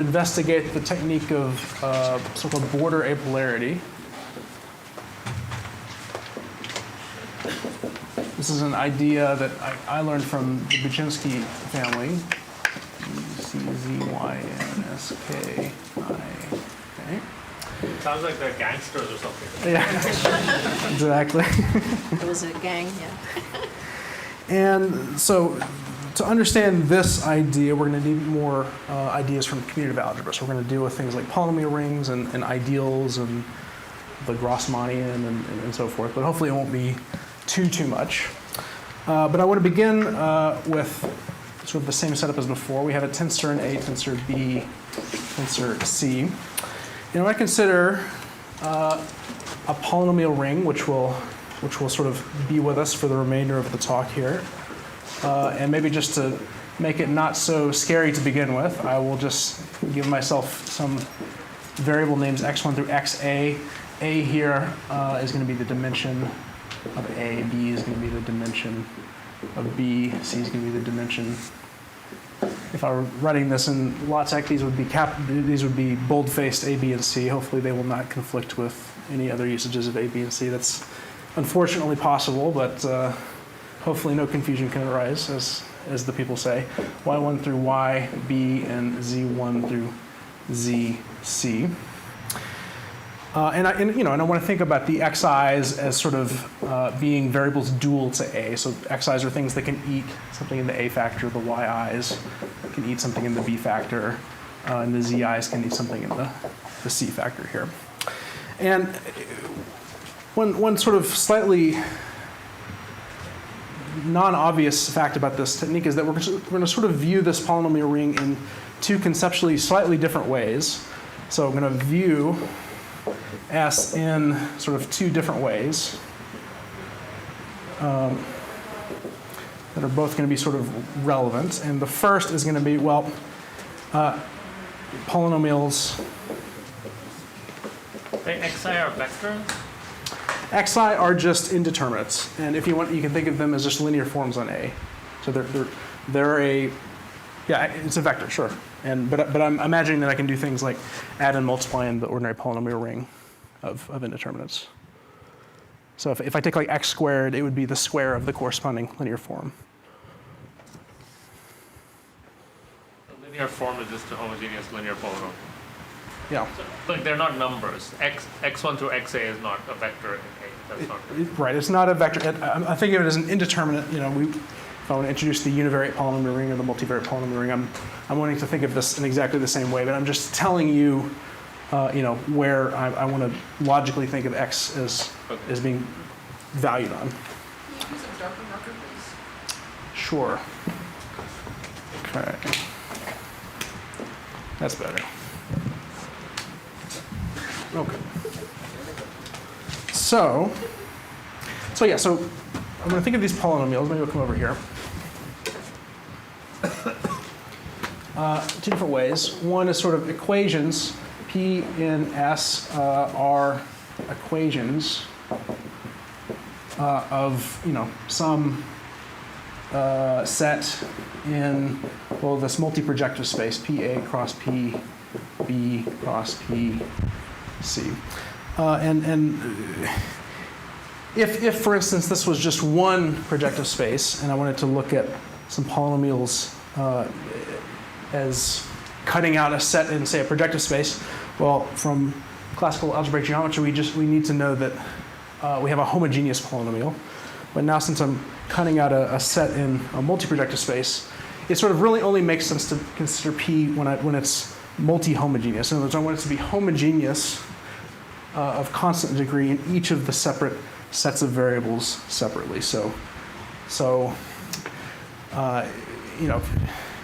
investigate the technique of so-called border apolarity. This is an idea that I learned from the Buczynski family. C-Z-Y-N-S-K-I. Okay. It sounds like they're gangsters or something. Yeah, exactly. It was a gang, yeah. And so to understand this idea, we're going to need more ideas from commutative algebra. So we're going to deal with things like polynomial rings and ideals and the Grassmannian and so forth. But hopefully it won't be too much. But I want to begin with sort of the same setup as before. We have a tensor in A, tensor B, tensor C. And I consider a polynomial ring, which will sort of be with us for the remainder of the talk here. And maybe just to make it not so scary to begin with, I will just give myself some variable names x1 through xa. A here is going to be the dimension of A, B is going to be the dimension of B, C is going to be the dimension. If I were writing this in LaTeX, these would be bold-faced A, B, and C. Hopefully they will not conflict with any other usages of A, B, and C. That's unfortunately possible, but hopefully no confusion can arise, as the people say. Y1 through YB and Z1 through ZC. And I want to think about the xi's as sort of being variables dual to A. So xi's are things that can eat something in the A factor. The yi's can eat something in the B factor. And the zi's can eat something in the C factor here. And one sort of slightly non-obvious fact about this technique is that we're going to sort of view this polynomial ring in two conceptually slightly different ways. So I'm going to view S in sort of two different ways that are both going to be sort of relevant. And the first is going to be, well, polynomials. Xi are vectors? Xi are just indeterminates. And if you want, you can think of them as just linear forms on A. So they're a, yeah, it's a vector, sure. But I'm imagining that I can do things like add and multiply in the ordinary polynomial ring of indeterminates. So if I take like x squared, it would be the square of the corresponding linear form. The linear form is just a homogeneous linear polynomial. Yeah. So, like they're not numbers. X1 through xa is not a vector in A. That's not correct. Right, it's not a vector. I think of it as an indeterminate. If I want to introduce the univariate polynomial ring or the multivariate polynomial ring, I'm wanting to think of this in exactly the same way, but I'm just telling you, where I want to logically think of x as being valued on. Can you use a darker marker, please? Sure. Okay. That's better. Okay. So I'm going to think of these polynomials. Maybe we'll come over here. Two different ways. One is sort of equations. P in S are equations of some set in this multi-projective space PA cross P, B cross P, C. And if, for instance, this was just one projective space, and I wanted to look at some polynomials as cutting out a set in, say, a projective space, well, from classical algebraic geometry, we need to know that we have a homogeneous polynomial. But now, since I'm cutting out a set in a multi-projective space, it sort of really only makes sense to consider P when it's multi-homogeneous. In other words, I want it to be homogeneous of constant degree in each of the separate sets of variables separately. So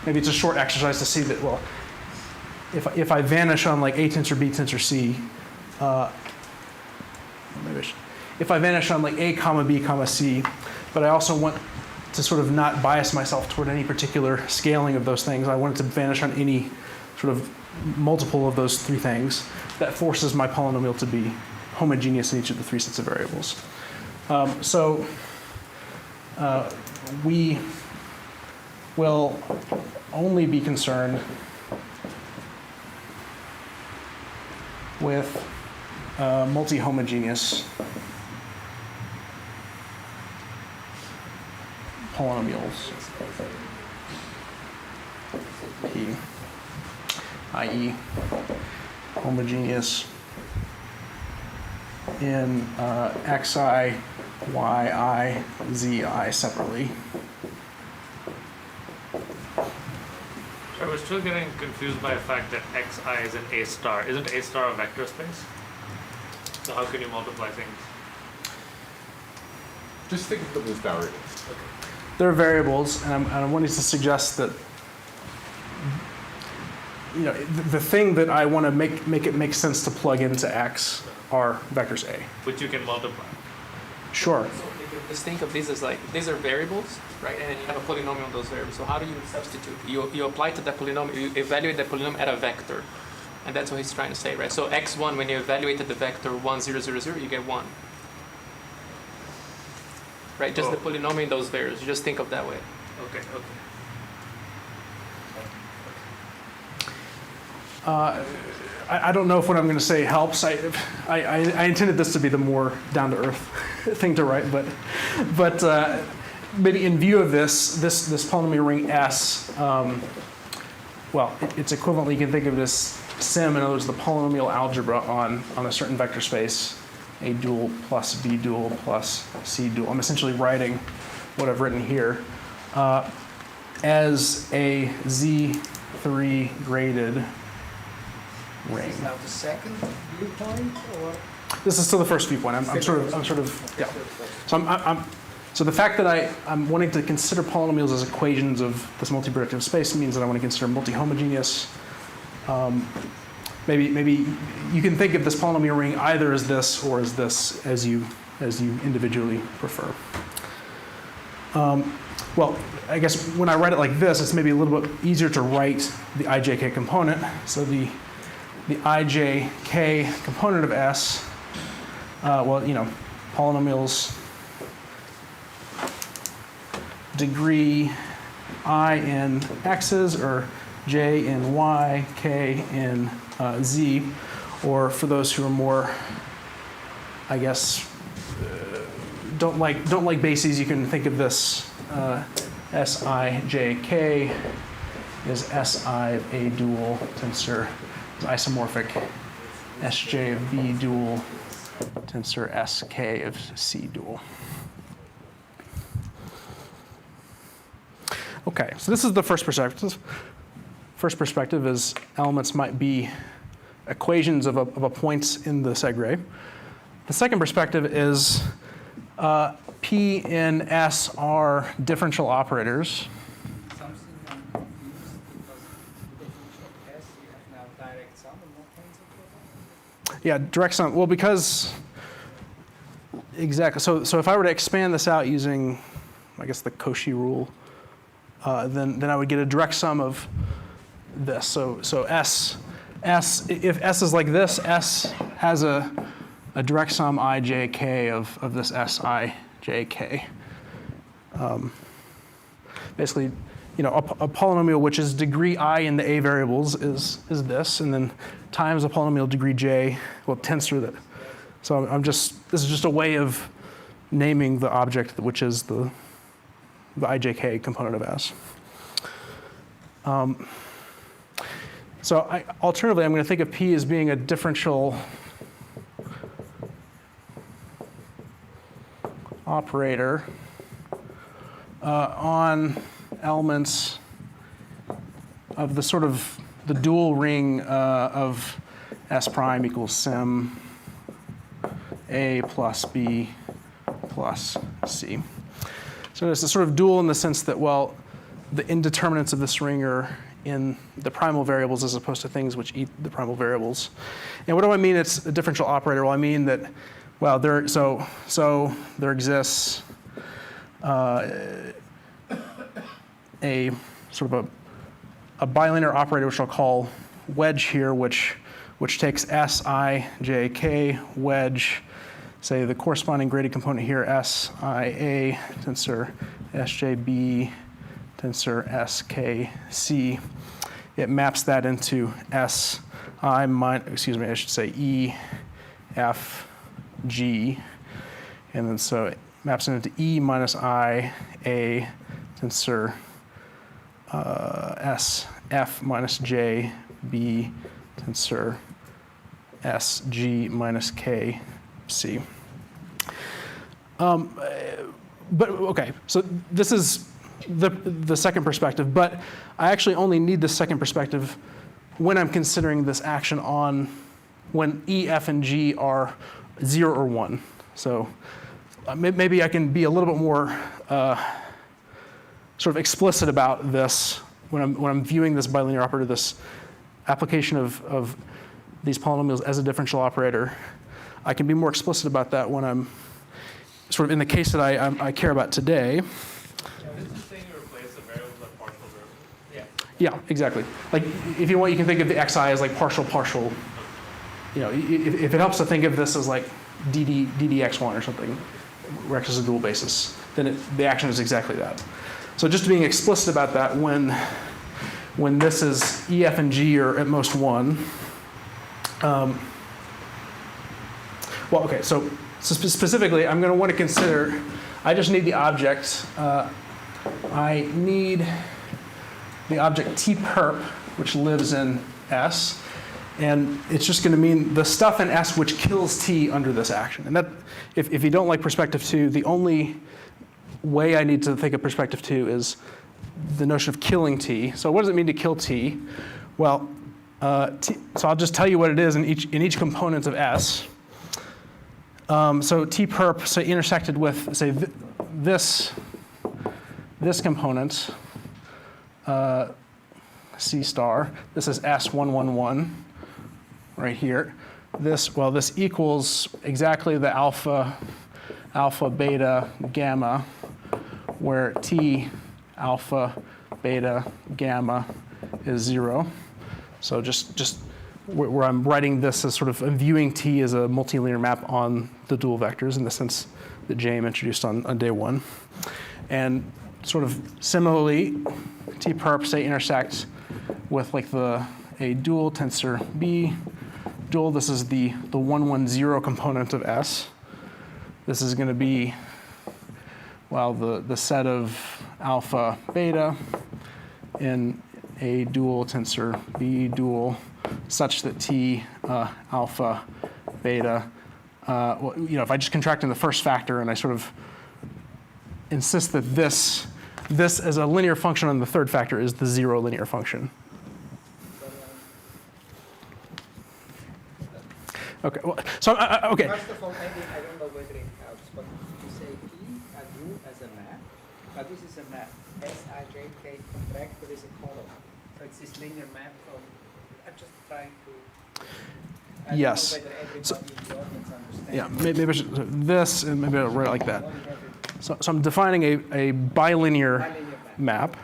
maybe it's a short exercise to see that, well, if I vanish on like A tensor B tensor C, if I vanish on like A comma B comma C, but I also want to sort of not bias myself toward any particular scaling of those things, I want it to vanish on any sort of multiple of those three things, that forces my polynomial to be homogeneous in each of the three sets of variables. We will only be concerned with multi-homogeneous polynomials, P, i.e. homogeneous in xi, yi, zi separately. I was still getting confused by the fact that xi is an A star. Isn't A star a vector space? So how can you multiply things? Just think of them as variables. They're variables, and I'm wanting to suggest that the thing that I want to make it make sense to plug into X are vectors A. Which you can multiply. Sure. So you can just think of these as like, these are variables, right? And then you have a polynomial on those variables. So how do you substitute? You apply to that polynomial, you evaluate that polynomial at a vector. And that's what he's trying to say, right? So x1, when you evaluated the vector 1, 0, 0, 0, you get 1. Right? Just the polynomial in those variables. You just think of that way. Okay, okay. I don't know if what I'm going to say helps. I intended this to be the more down-to-earth thing to write, but maybe in view of this polynomial ring S, well, it's equivalent. You can think of it as sim, in other words, the polynomial algebra on a certain vector space, A dual plus B dual plus C dual. I'm essentially writing what I've written here as a Z3 graded ring. Is now the second viewpoint, or? This is still the first viewpoint. I'm sort of, yeah. So so the fact that I'm wanting to consider polynomials as equations of this multi-projective space means that I want to consider multi-homogeneous. Maybe you can think of this polynomial ring either as this or as this, as you individually prefer. Well, I guess when I write it like this, it's maybe a little bit easier to write the ijk component. So the ijk component of S, polynomials degree I in x's, or j in y, k in z, or for those who are more, I guess, don't like bases, you can think of this Sijk is Si of A dual tensor is isomorphic Sj of B dual tensor Sk of C dual. Okay, so this is the first perspective. First perspective is elements might be equations of a point in the segre. The second perspective is P and S are differential operators. Something I'm confused because with the definition of S, you have now direct sum and not tensor. Yeah, direct sum. Well, because exactly. So if I were to expand this out using, I guess, the Koszul rule, then I would get a direct sum of this. So S if S is like this, S has a direct sum ijk of this Sijk. Basically, a polynomial which is degree I in the A variables is this, and then times a polynomial degree J, well, tensor that. So this is just a way of naming the object, which is the ijk component of S. So alternatively, I'm going to think of P as being a differential operator on elements of the sort of the dual ring of S prime equals sim A plus B plus C. So it's a sort of dual in the sense that, well, the indeterminates of this ring are in the primal variables as opposed to things which eat the primal variables. And what do I mean it's a differential operator? Well, I mean that, well, there exists a sort of a bilinear operator, which I'll call wedge here, which takes S, I, J, K, wedge, say the corresponding graded component here, S, I, A, tensor Sj, B, tensor S, K, C. It maps that into S, I should say E, F, G, and then so it maps into E minus I, A, tensor S, F minus J, B, tensor S, G minus K, C. But okay, so this is the second perspective, but I actually only need the second perspective when I'm considering this action on when E, F, and G are 0 or 1. So maybe I can be a little bit more sort of explicit about this when I'm viewing this bilinear operator, this application of these polynomials as a differential operator. I can be more explicit about that when I'm sort of in the case that I care about today. Is this thing you replace the variables with partial derivatives? Yeah, exactly. Like if you want, you can think of the xi as like partial. You know, if it helps to think of this as like ddx1 or something, where x is a dual basis, then the action is exactly that. So just being explicit about that when this is E, F, and G are at most 1. Well, okay, so specifically, I'm going to want to consider, I just need the object. I need the object t perp, which lives in S. And it's just going to mean the stuff in S which kills t under this action. And that, if you don't like perspective 2, the only way I need to think of perspective 2 is the notion of killing t. So what does it mean to kill t? Well, so I'll just tell you what it is in each component of S. So t perp, say, intersected with, say, this component, C star. This is S111 right here. This equals exactly the alpha, beta, gamma, where t, alpha, beta, gamma is 0. So just where I'm writing this as sort of, I'm viewing t as a multilinear map on the dual vectors in the sense that James introduced on day 1. And sort of similarly, t perp, say, intersects with like a dual tensor B. Dual, this is the 110 component of S. This is going to be, well, the set of alpha, beta in a dual tensor B dual such that t alpha, beta, well, you know, if I just contract in the first factor and I sort of insist that this as a linear function on the third factor is the 0 linear function. Okay, well, so, okay. First of all, maybe I don't know whether it helps, but you say P, I do as a map, but this is a map. S-I-J-K contract, there is a column. So it's this linear map from, I'm just trying to, I Yes. don't know whether everybody in the audience understands. Yeah, maybe I should, this, and maybe I'll write it like that. So I'm defining a bilinear map.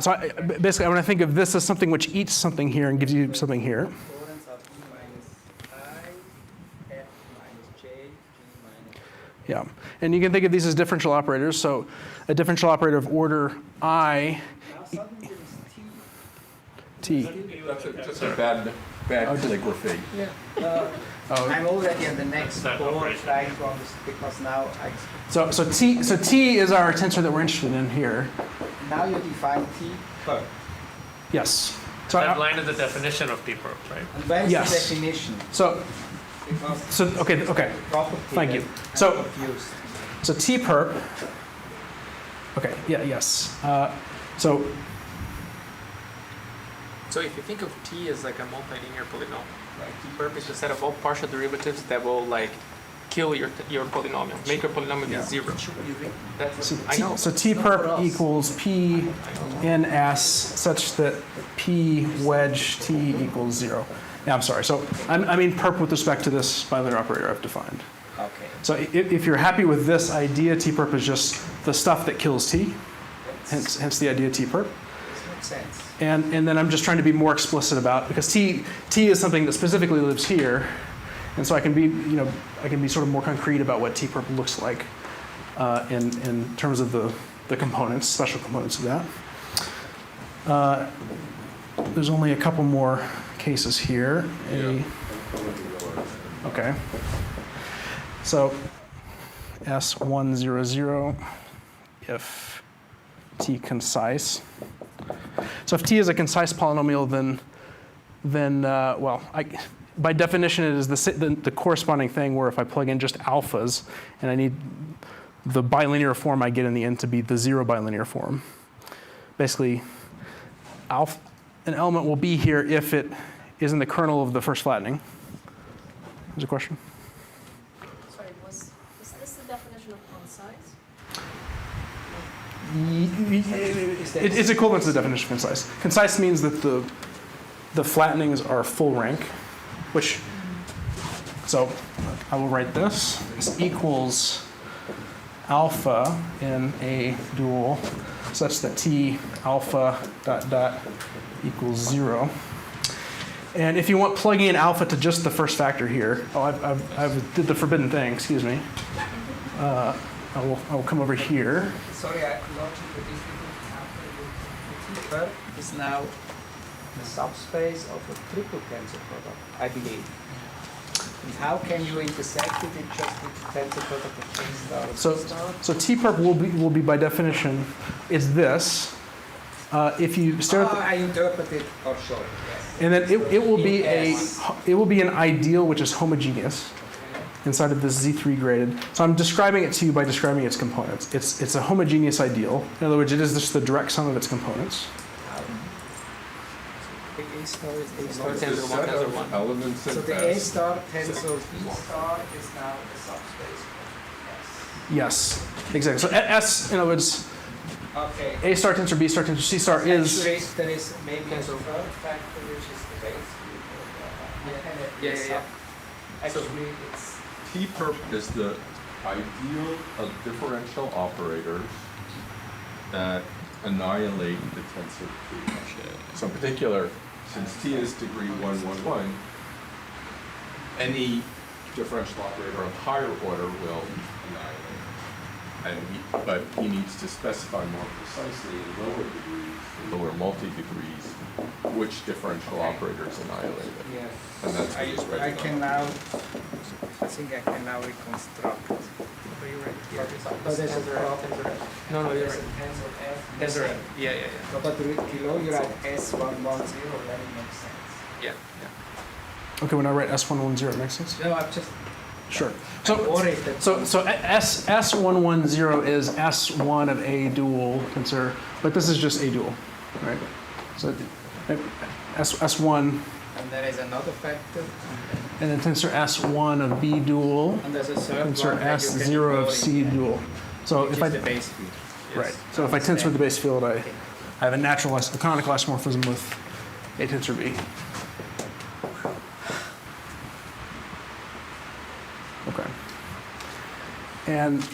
So basically, when I think of this as something which eats something here and gives you something here. Components of E minus I, F minus J, G minus. Yeah, and you can think of these as differential operators. So a differential operator of order I, Now suddenly there is T. T. That's a bad calligraphy. Yeah. I'm already on the next board trying to understand because now So T is our tensor that we're interested in here. now you define T perp. Yes. So That line is the definition of t perp, right? And where's Yes. the definition? So Because okay. property Thank you. that So- I'm confused. So T perp. Okay. Yeah. Yes. So if you think of t as like a multilinear polynomial, right? T perp is the set of all partial derivatives that will like kill your polynomial, make your polynomial be 0. That's, I know. So T perp equals P in S such that P wedge T equals 0. Yeah, I'm sorry. So I mean perp with respect to this bilinear operator I've defined. Okay. So if you're happy with this idea, T perp is just the stuff that kills T, hence the idea T perp. This makes sense. And then I'm just trying to be more explicit about, because T is something that specifically lives here, and so I can be sort of more concrete about what T perp looks like in terms of the components, special components of that. There's only a couple more cases here. Okay. So S100 if t concise. So if t is a concise polynomial, then by definition, it is the corresponding thing where if I plug in just alphas and I need the bilinear form I get in the end to be the zero bilinear form. Basically, an element will be here if it is in the kernel of the first flattening. There's a question? Sorry, is this the definition of concise? It's equivalent to the definition of concise. Concise means that the flattenings are full rank, which, so I will write this. This equals alpha in a dual such that t alpha dot dot equals 0. And if you want plugging in alpha to just the first factor here, I've did the forbidden thing, excuse me. I will come over here. Sorry, I lost you, but this is now the subspace of a triple tensor product, I believe. And how can you intersect it just with the tensor product of A star and So, B star? so t-perp will be by definition is this. If you stare at the, I interpreted offshore, yes. and then it will be Yes. it will be an ideal which is homogeneous inside of this Z3 graded. So I'm describing it to you by describing its components. It's a homogeneous ideal. In other words, it is just the direct sum of its components. The A star is A It's star. not tensor 1, tensor 1. Elements So in the A S. star tensor B star is now the subspace of Yes, exactly. So S, in other words, S. Okay. A star tensor B star tensor C star is. Actually, there is maybe a third factor which is the base field. Yeah. Actually, it's T-perp is the ideal of differential operators that annihilate the tensor T. So in particular, since T is degree 1, 1, 1, any differential operator of higher order will annihilate. But he needs to specify more precisely in lower degrees, lower multi-degrees, which differential operators annihilate it. yeah. And that's what he's I writing can on. now. I think I can now reconstruct. Are you right here? But there's a problem. No, you're There's a right. tensor F. Tensor F. Yeah. No, but below you write S110, that makes sense. Yeah. Okay, when I write S110, it makes sense? No, I'm just Sure. worried that. So S110 is S1 of A dual tensor, but this is just A dual, right? So S1, And there is another factor. and then tensor S1 of B dual, And there's a third tensor one that you can S0 of ignore C in, dual. So which if I, is the base field. right, so if I tensor the base field, I have a natural, a canonical isomorphism with A tensor B. Okay. And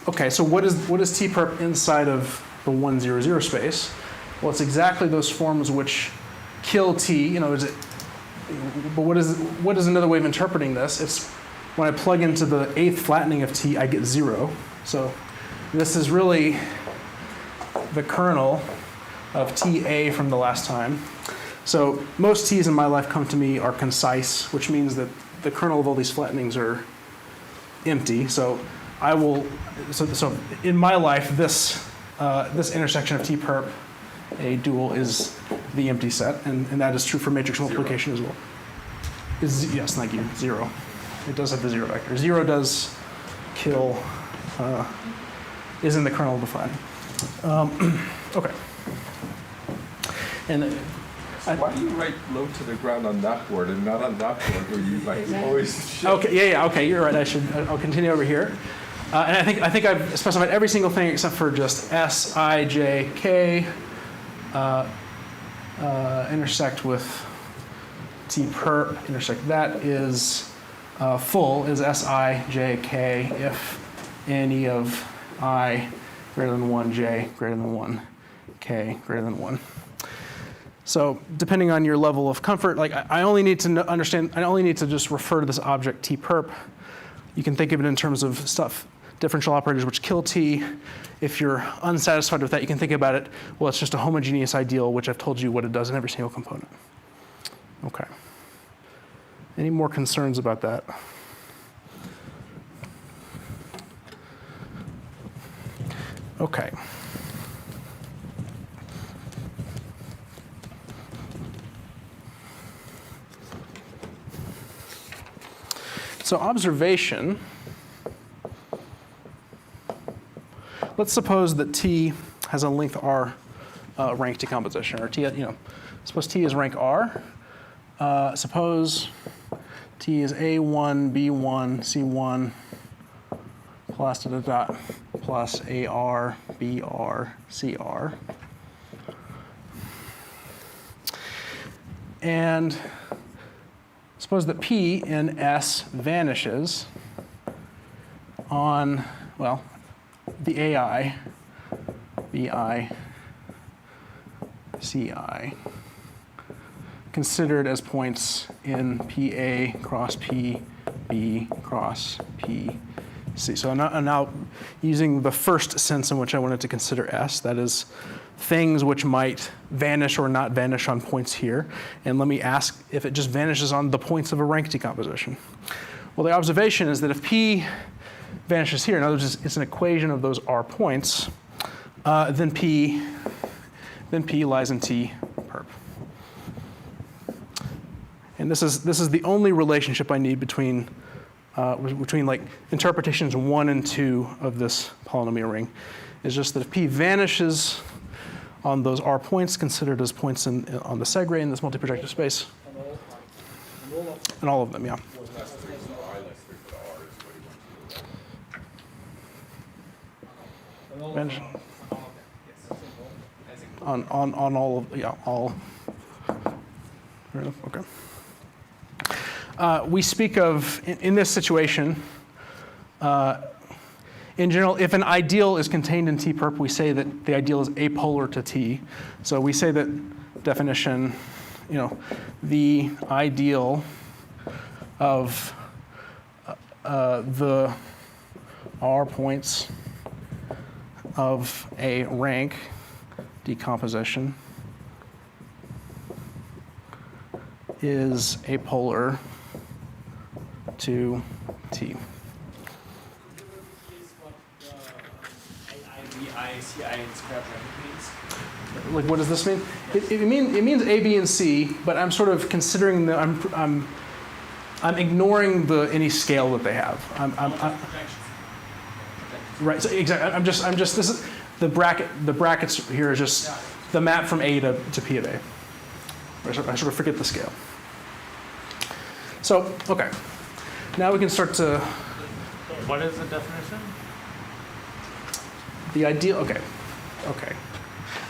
okay, so what is T-perp inside of the 100 space? Well, it's exactly those forms which kill T. You know, but what is another way of interpreting this? It's when I plug into the 8th flattening of T, I get 0. So this is really the kernel of TA from the last time. So most T's in my life come to me are concise, which means that the kernel of all these flattenings are empty. So I will. So in my life, this intersection of T-perp A dual is the empty set, and that is true for matrix multiplication as well. Yes, thank you. 0. It does have the 0 vector. 0 does kill. Is in the kernel of the flattening. Okay. And Why do you write low to the ground on that board and not on that board where you like always shift? okay, yeah, okay, you're right. I'll continue over here. And I think I've specified every single thing except for just S, I, J, K intersect with T perp, intersect that is full is S, I, J, K if any of I greater than 1, J greater than 1, K greater than 1. So depending on your level of comfort, like I only need to understand, I only need to just refer to this object T perp. You can think of it in terms of stuff, differential operators which kill T. If you're unsatisfied with that, you can think about it, well, it's just a homogeneous ideal, which I've told you what it does in every single component. Okay. Any more concerns about that? Okay. So observation, let's suppose that T has a length R rank decomposition, or T, suppose T is rank R. Suppose T is A1, B1, C1, plus plus AR, BR, CR. And suppose that P in S vanishes on, well, the AI, BI, CI, considered as points in PA cross PB cross PC. So I'm now using the first sense in which I wanted to consider S, that is, things which might vanish or not vanish on points here. And let me ask if it just vanishes on the points of a rank decomposition. Well, the observation is that if P vanishes here, in other words, it's an equation of those R points, then P lies in T perp. And this is the only relationship I need between like interpretations 1 and 2 of this polynomial ring. Is just that if P vanishes on those R points considered as points on the segre in this multi-projective space, and all of them, yeah. Vanish on all of, yeah, all. Fair enough, okay. We speak of, in this situation, in general, if an ideal is contained in T perp, we say that the ideal is apolar to T. So we say that definition, the ideal of the R points of a rank decomposition is apolar to T. Like, what does this mean? It means A, B, and C, but I'm sort of considering the I'm ignoring any scale that they have. Right. So exactly. I'm just. This is the bracket. The brackets here is just the map from A to P of A. I sort of forget the scale. So okay. Now we can start to. What is the definition? The ideal. Okay.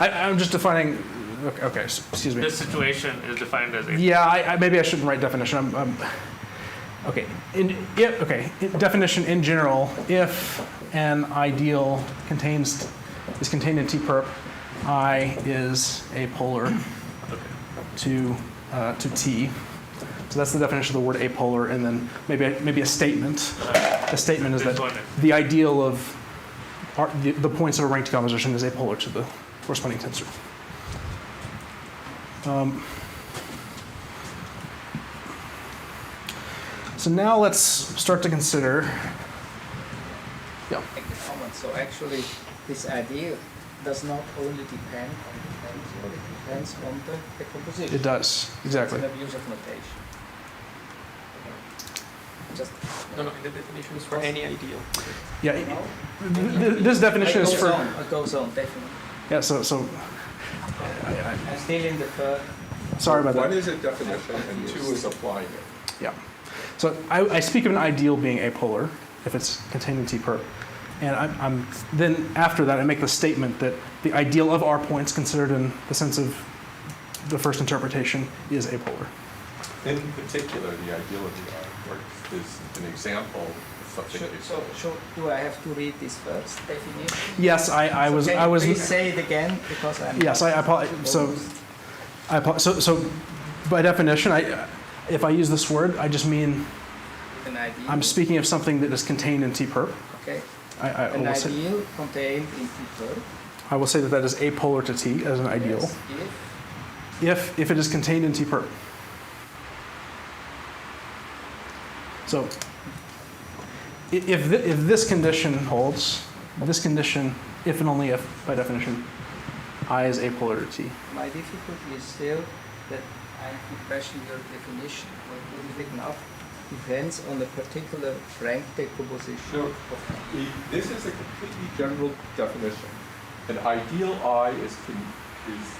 I'm just defining. Okay. Excuse me. This situation is defined as a. Yeah. Maybe I shouldn't write definition. Okay. Definition in general. If an ideal is contained in T perp, I is apolar to T. So that's the definition of the word apolar, and then maybe a statement. A statement is that the ideal of the points of a rank decomposition is apolar to the corresponding tensor. So now let's start to consider. Yeah. So actually, this idea does not only depend on the tensor, it depends on the decomposition. It does, exactly. It's an abuse of notation. Just No, the definition is for any ideal. Yeah. This definition is for. It goes on, definitely. Yeah. So. I'm still in the third. Sorry about that. One is a definition, and 2 is applying it. Yeah. So I speak of an ideal being apolar if it's contained in T perp, and then after that I make the statement that the ideal of R points considered in the sense of the first interpretation is apolar. In particular, the ideal of the R is an example of something. So do I have to read this first definition? Yes, I was. Please say it again because I'm. Yes, I apologize. So by definition, if I use this word, I just mean An ideal. I'm speaking of something that is contained in T perp. Okay. I An will say, ideal contained in T perp. I will say that is apolar to T as an ideal. Yes, If it is contained in T perp. So if this condition holds, this condition, if and only if, by definition, I is apolar to T. My difficulty is still that I have to question your definition. What is written up depends on the particular rank decomposition. No, this is a completely general definition. An ideal I is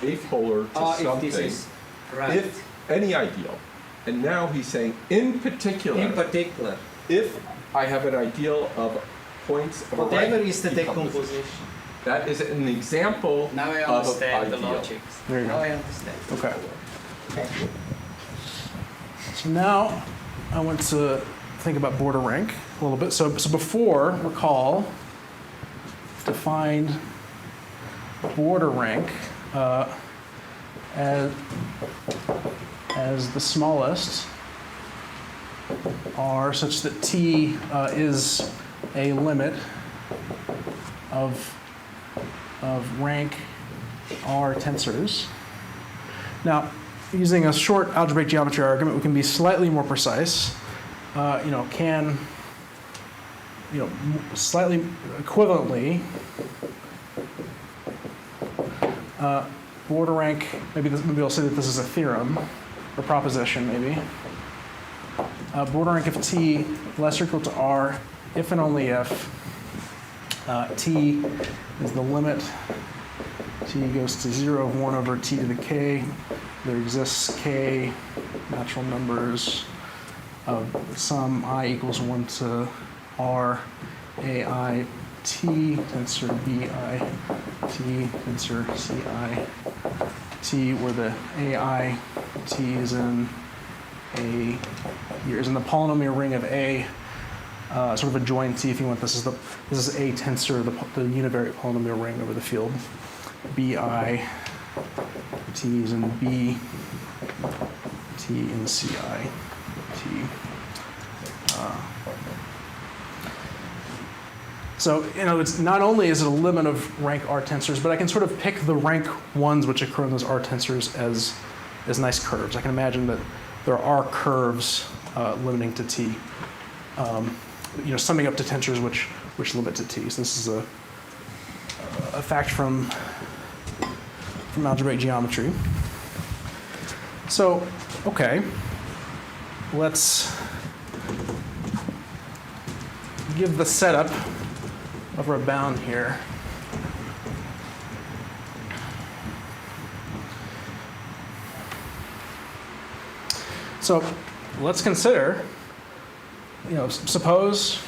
apolar to something. If this is right. If any ideal. And now he's saying, in particular, if I have an ideal of points of whatever rank is the decomposition. That is an example Now I of understand the ideal. logic. There you Now go. I understand. Okay. So now I want to think about border rank a little bit. So before, recall, defined border rank as the smallest R such that T is a limit of rank R tensors. Now, using a short algebraic geometry argument, we can be slightly more precise. Slightly equivalently, border rank, maybe I'll say that this is a theorem, or proposition maybe. Border rank of T less or equal to R if and only if T is the limit. T goes to 0 of 1 over T to the K. There exists K natural numbers of sum I equals 1 to R AI T tensor BI T tensor CI T, where the AI T is in the polynomial ring of A, sort of a joint T if you want. This is A tensor, the univariate polynomial ring over the field. BI T is in B, T in CI T. So, it's not only is it a limit of rank R tensors, but I can sort of pick the rank ones which occur in those R tensors as nice curves. I can imagine that there are curves limiting to T, summing up to tensors which limit to T. So this is a fact from algebraic geometry. So, okay, let's give the setup of our bound here. So let's consider, suppose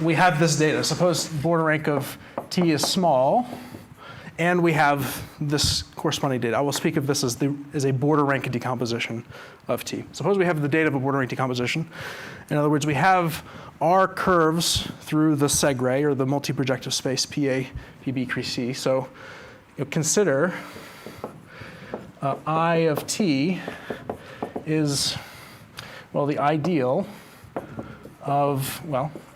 we have this data. Suppose border rank of T is small, and we have this corresponding data. I will speak of this as a border rank decomposition of T. Suppose we have the data of a border rank decomposition. In other words, we have R curves through the segre, or the multi-projective space PA, PB, C. So consider I of T is, the ideal of,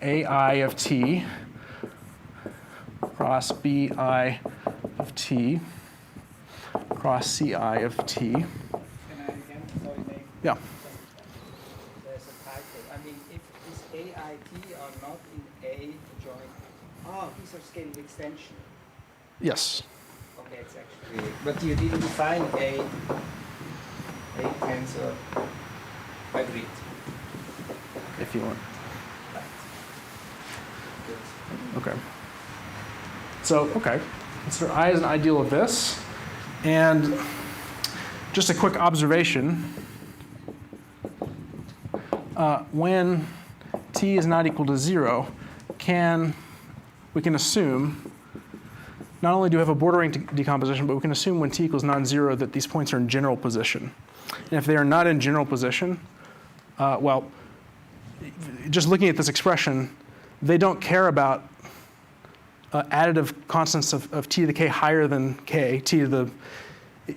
AI of T cross BI of T cross CI of T. Can I again, sorry, make Yeah. there's a typo. I mean, if this AIT are not in A joint, these are scaling extension. Yes. Okay, it's actually, but you didn't define A tensor. Agreed. If you want. Okay. So, consider I as an ideal of this. And just a quick observation. When T is not equal to 0, we can assume, not only do we have a border rank decomposition, but we can assume when T equals non-zero that these points are in general position. And if they are not in general position, just looking at this expression, they don't care about additive constants of T to the K higher than K. T to the,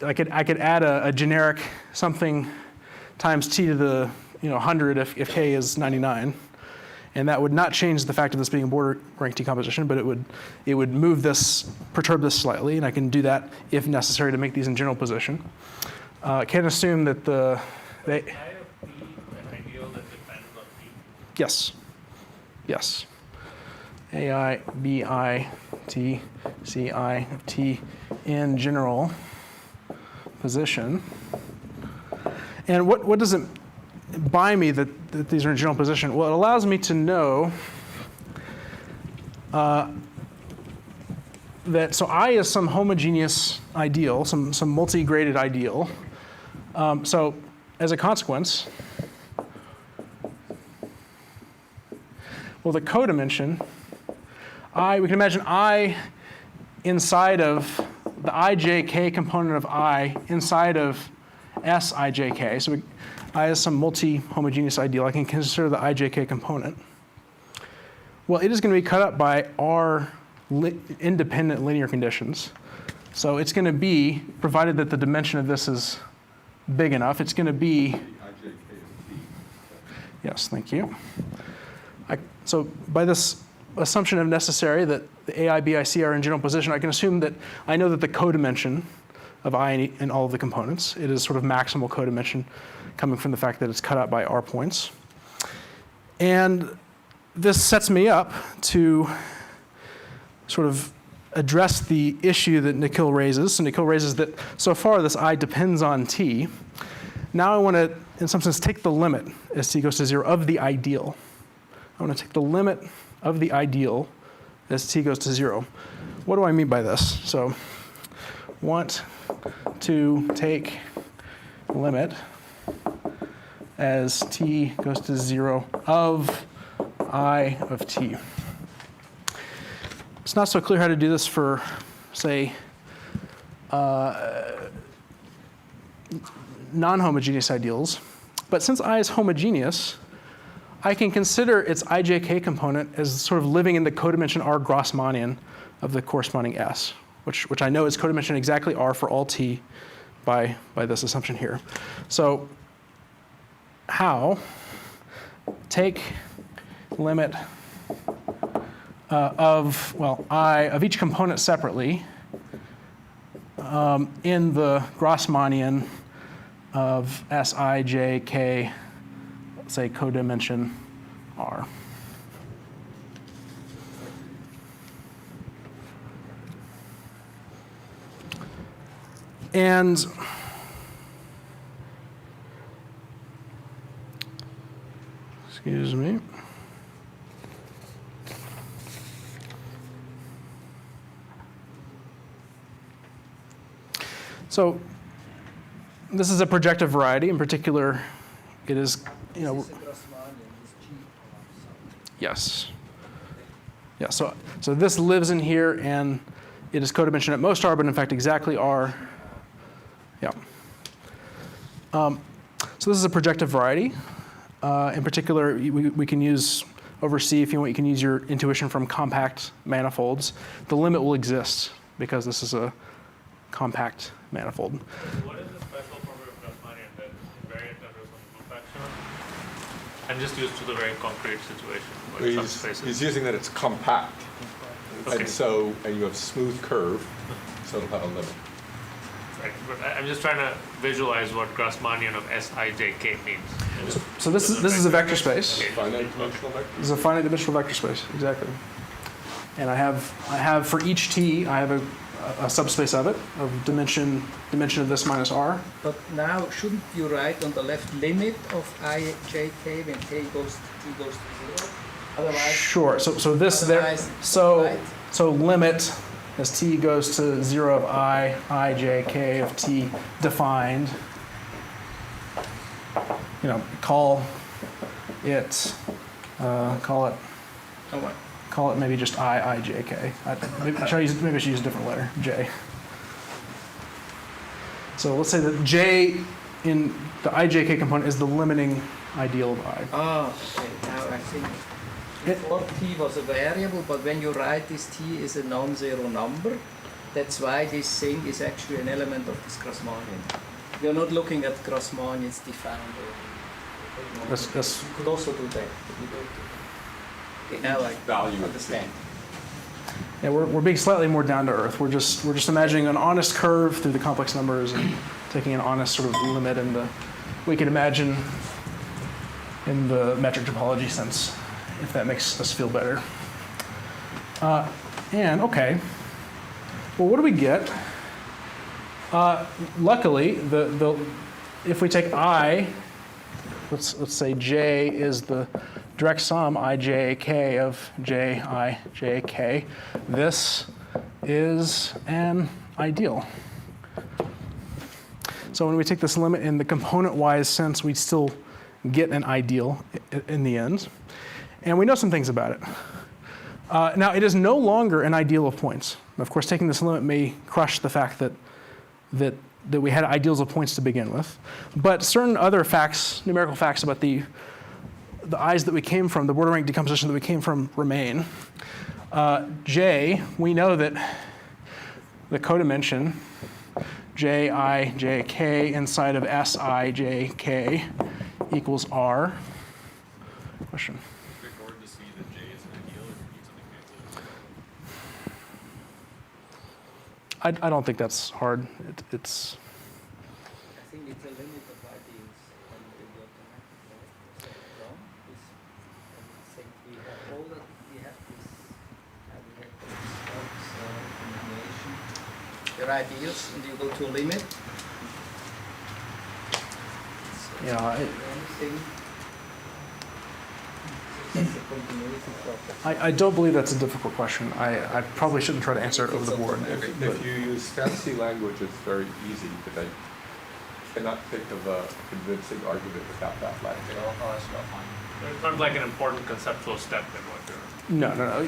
I could add a generic something times T to the 100 if K is 99. And that would not change the fact of this being a border rank decomposition, but it would move this, perturb this slightly, and I can do that if necessary to make these in general position. Can assume that I of T, an ideal that Yes. Yes. AI, BI, T, CI of T in general position. And what does it buy me that these are in general position? Well, it allows me to know that, so I is some homogeneous ideal, some multi-graded ideal. So as a consequence, well, the codimension, we can imagine I inside of the ijk component of I inside of Sijk. So I is some multi-homogeneous ideal. I can consider the ijk component. Well, it is going to be cut up by R independent linear conditions. So it's going to be, provided that the dimension of this is big enough, it's going to be, yes, thank you. So by this assumption of necessary that the AI, BI, C are in general position, I can assume that I know that the codimension of I in all of the components, it is sort of maximal codimension coming from the fact that it's cut out by R points. And this sets me up to sort of address the issue that Nikhil raises. So Nikhil raises that so far this I depends on T. Now I want to, in some sense, take the limit as T goes to 0 of the ideal. I want to take the limit of the ideal as T goes to 0. What do I mean by this? So want to take limit as T goes to 0 of I of T. It's not so clear how to do this for, say, non-homogeneous ideals. But since I is homogeneous, I can consider its ijk component as sort of living in the codimension R Grassmannian of the corresponding S, which I know is codimension exactly R for all T by this assumption here. So how take limit of, well, I of each component separately in the Grassmannian of Sijk, say codimension R. And excuse me. So this is a projective variety. In particular, it is, you know, yes. Yeah, so this lives in here, and it is codimension at most R, but in fact exactly R. Yeah. So this is a projective variety. In particular, we can use over C, if you want, you can use your intuition from compact manifolds. The limit will exist because this is a compact manifold. What is the special property of Grassmannian that invariant under some group action? And just used to the very concrete situation with subspaces. He's using that it's compact. Okay. And you have smooth curve, so it'll have a limit. Right, but I'm just trying to visualize what Grassmannian of Sijk means. So this is a vector space. Finite dimensional vector? This is a finite dimensional vector space, exactly. And I have for each T, I have a subspace of it, of dimension of this minus R. But now, shouldn't you write on the left limit of ijk when T goes to 0? Otherwise, Sure. So this there. Otherwise, So right. so limit as T goes to 0 of ijk of T defined. You know, call it oh, what? call it maybe just ijk. Maybe I should use a different letter, J. So let's say that J in the ijk component is the limiting ideal of I. Oh, okay. Now I think before T was a variable, but when you write this T is a non-zero number, that's why this thing is actually an element of this Grassmannian. You're not looking at Grassmannian's defined. That's You could also do that. But you don't do that. Okay, now I Value understand. Yeah, we're being slightly more down to earth. We're just imagining an honest curve through the complex numbers and taking an honest sort of limit. And we could imagine, in the metric topology sense, if that makes us feel better. And okay, well, what do we get? Luckily, if we take I, let's say J is the direct sum I j k of J I j k. This is an ideal. So when we take this limit in the component-wise sense, we still get an ideal in the end. And we know some things about it. Now, it is no longer an ideal of points. Of course, taking this limit may crush the fact that we had ideals of points to begin with. But certain other facts, numerical facts about the i's that we came from, the border rank decomposition that we came from, remain. J, we know that the codimension J I j k inside of S I j k equals R. Question. Straightforward to see that J is an ideal, or do you need something fancy? I don't think that's hard. It's. I think it's a limit of ideals and the automatic from is saying we have all that we have this combination. There are ideals and you go to a limit. Yeah. Anything. That's the continuity property. I don't believe that's a difficult question. I probably shouldn't try to answer it over the board. If you use fancy language, it's very easy, but I cannot think of a convincing argument without that language. It's not like an important conceptual step in what you're. No.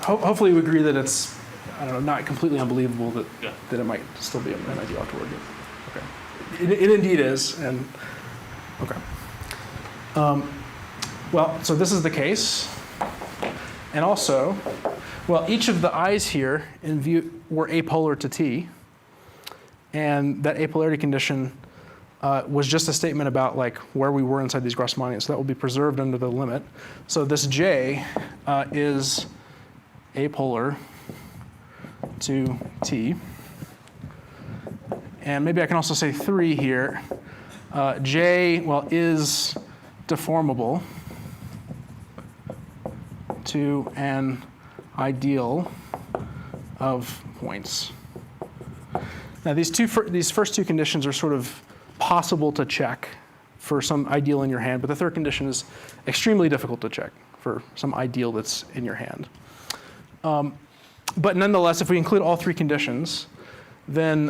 Hopefully we agree that it's, I don't know, not completely unbelievable that, Yeah. that it might still be an ideal afterward. Okay. It indeed is, and okay. Well, so this is the case. And also, well, each of the i's here in view were apolar to t. And that apolarity condition was just a statement about like where we were inside these Grassmannians. So that will be preserved under the limit. So this J is apolar to t. And maybe I can also say 3 here. J, well, is deformable to an ideal of points. Now, these first two conditions are sort of possible to check for some ideal in your hand, but the third condition is extremely difficult to check for some ideal that's in your hand. But nonetheless, if we include all 3 conditions, then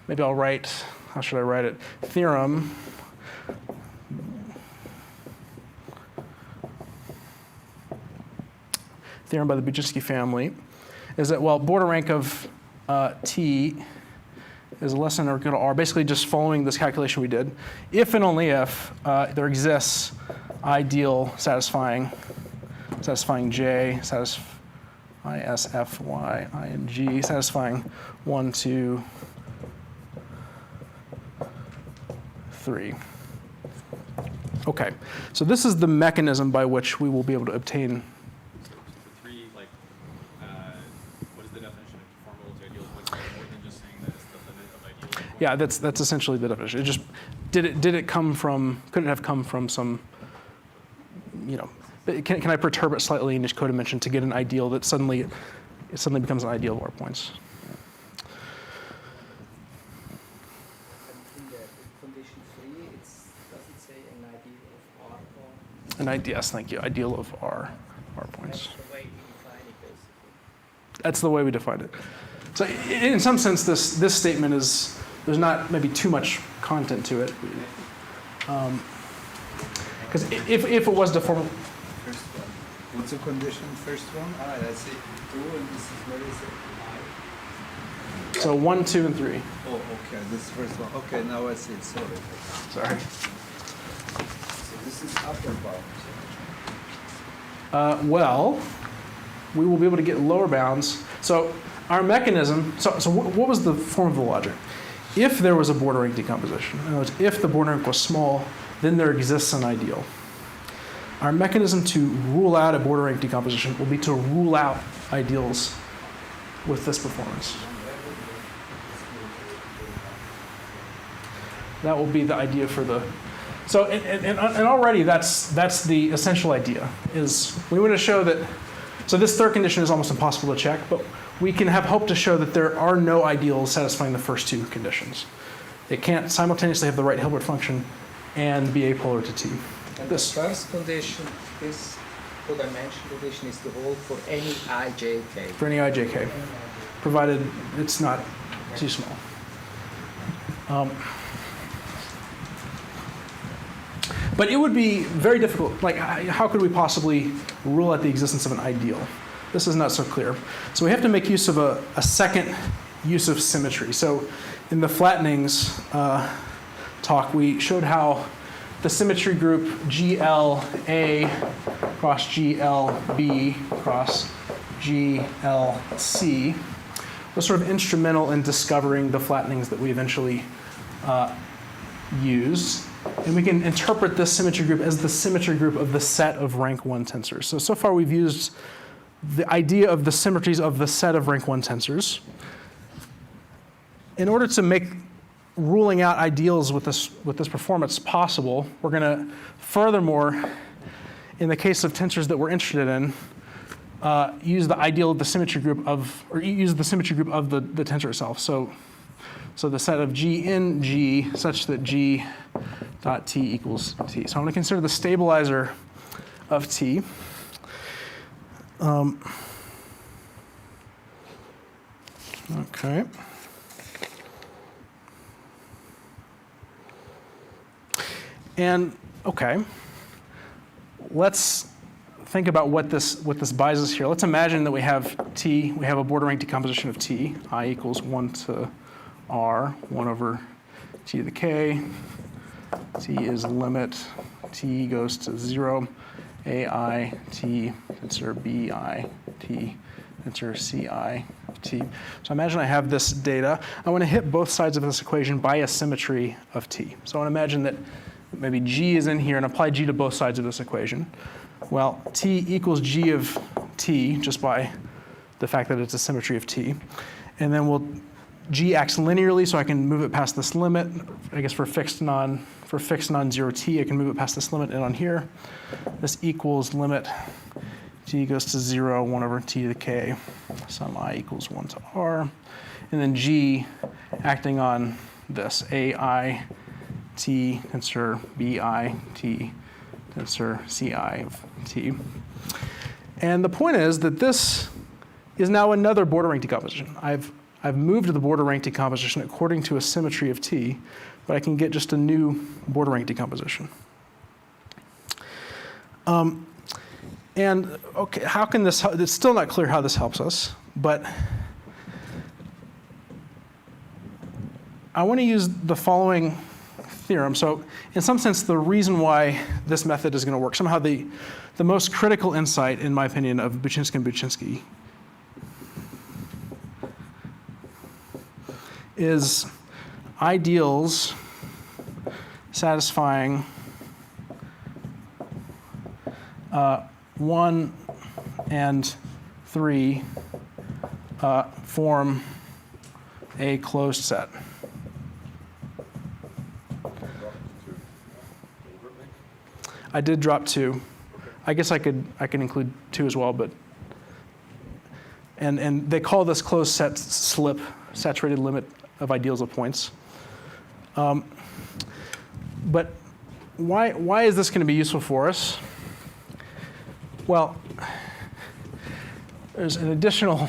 maybe I'll write, how should I write it? Theorem by the Buczynski family is that, well, border rank of T is less than or equal to R, basically just following this calculation we did. If and only if there exists ideal satisfying J, I, S, F, Y, I, and G, satisfying 1, 2, 3. Okay, so this is the mechanism by which we will be able to obtain. So for 3, like, what is the definition of conformal to ideal? What's more than just saying that it's the limit of ideal? Yeah, that's essentially the definition. It just could it have come from some, can I perturb it slightly in each codimension to get an ideal that suddenly becomes an ideal of our points? And in the condition 3, does it say an ideal of R or? Yes, thank you. Ideal of R points. That's the way we define it, basically. That's the way we defined it. So in some sense, this statement is, there's not maybe too much content to it. Because if it was deformable. First one. What's the condition? First one? I see 2, and this is what is it? So 1, 2, and 3. Oh, okay. This is first one. Okay, now I see it. Sorry. Sorry. So this is upper bound. Well, we will be able to get lower bounds. So our mechanism, so what was the form of the logic? If there was a border rank decomposition, in other words, if the border rank was small, then there exists an ideal. Our mechanism to rule out a border rank decomposition will be to rule out ideals with this performance. That will be the idea for the So, and already that's the essential idea, is we want to show that, so this third condition is almost impossible to check, but we can have hope to show that there are no ideals satisfying the first two conditions. It can't simultaneously have the right Hilbert function and be apolar to T. And This. the first condition, this two-dimension condition, is to hold for any ijk. For any ijk, provided it's not too small. But it would be very difficult. Like, how could we possibly rule out the existence of an ideal? This is not so clear. So we have to make use of a second use of symmetry. So in the flattenings talk, we showed how the symmetry group GLA cross GLB cross GLC was sort of instrumental in discovering the flattenings that we eventually used. And we can interpret this symmetry group as the symmetry group of the set of rank 1 tensors. So far we've used the idea of the symmetries of the set of rank 1 tensors. In order to make ruling out ideals with this performance possible, we're going to furthermore, in the case of tensors that we're interested in, use the ideal of the symmetry group of, or use the symmetry group of the tensor itself. So the set of G in G such that G dot T equals T. So I'm going to consider the stabilizer of T. Okay. And okay, let's think about what this buys us here. Let's imagine that we have T, we have a border rank decomposition of T, I equals 1 to R, 1 over T to the K. T is limit, T goes to 0, AI, T, tensor BI, T, tensor CI of T. So imagine I have this data. I want to hit both sides of this equation by a symmetry of T. So I want to imagine that maybe G is in here and apply G to both sides of this equation. Well, T equals G of T just by the fact that it's a symmetry of T. And then G acts linearly, so I can move it past this limit. I guess for fixed non-zero T, I can move it past this limit and on here. This equals limit T goes to 0, 1 over T to the K, sum I equals 1 to R. And then G acting on this, AI T tensor BI T tensor CI of T. And the point is that this is now another border rank decomposition. I've moved the border rank decomposition according to a symmetry of T, but I can get just a new border rank decomposition. And okay, how can this help? It's still not clear how this helps us, but I want to use the following theorem. So in some sense, the reason why this method is going to work, somehow the most critical insight, in my opinion, of Buczynski and Buczynski is ideals satisfying 1 and 3 form a closed set. I did drop 2. I guess I could include 2 as well, but and they call this closed set slip, saturated limit of ideals of points. But why is this going to be useful for us? Well, there's an additional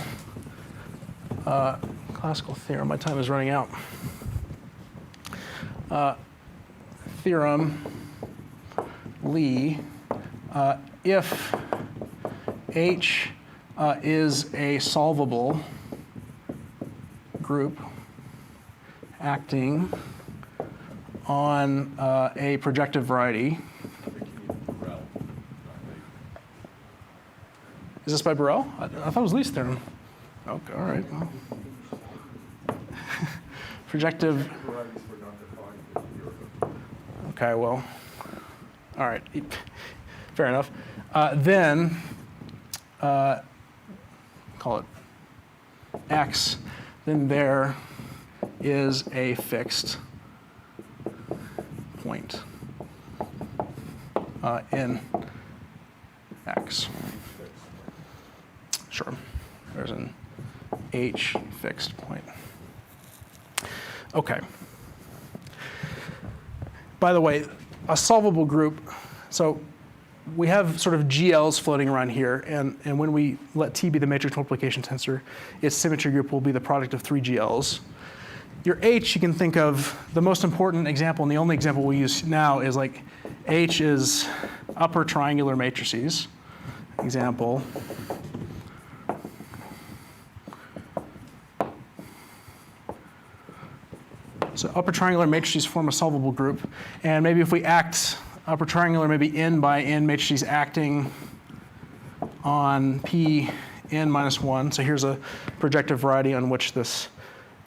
classical theorem. My time is running out. Theorem Lee, if H is a solvable group acting on a projective variety. Is this by Borel? I thought it was Lee's theorem. Okay, all right. Well. Projective. Okay, well, all right. Fair enough. Then call it X. Then there is a fixed point in X. Sure. There's an H fixed point. Okay. By the way, a solvable group, so we have sort of GLs floating around here, and when we let T be the matrix multiplication tensor, its symmetry group will be the product of 3 GLs. Your H, you can think of, the most important example, and the only example we use now is like H is upper triangular matrices. Example. So upper triangular matrices form a solvable group, and maybe if we act upper triangular, maybe n by n matrices acting on P n minus 1. So here's a projective variety on which this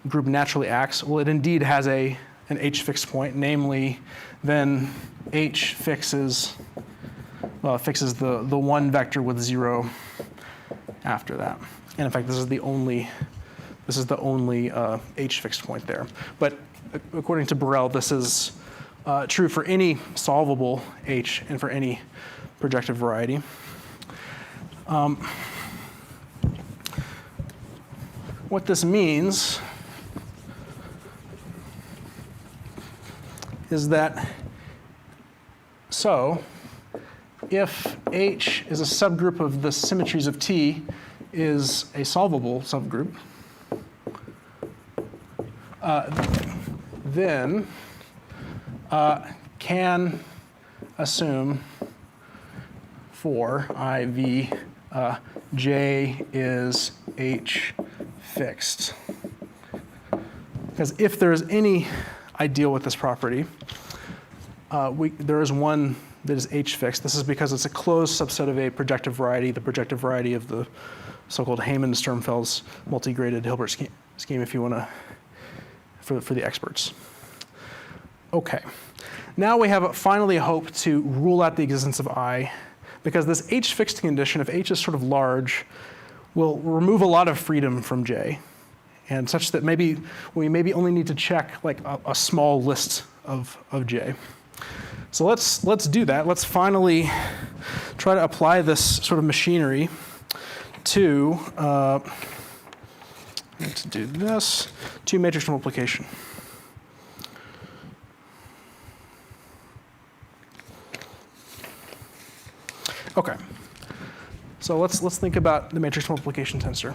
group naturally acts. Well, it indeed has an H fixed point, namely, then H fixes the 1 vector with 0 after that. And in fact, this is the only H fixed point there. But according to Borel, this is true for any solvable H and for any projective variety. What this means is that, so if H is a subgroup of the symmetries of T is a solvable subgroup, then can assume for IV J is H fixed. Because if there's any ideal with this property, there is one that is H fixed. This is because it's a closed subset of a projective variety, the projective variety of the so-called Heyman-Sternfels multigraded Hilbert scheme, if you want to, for the experts. Okay. Now we have finally a hope to rule out the existence of I, because this H fixed condition, if H is sort of large, will remove a lot of freedom from J, and such that maybe we only need to check like a small list of J. So let's do that. Let's finally try to apply this sort of machinery to do this, to matrix multiplication. Okay, so let's think about the matrix multiplication tensor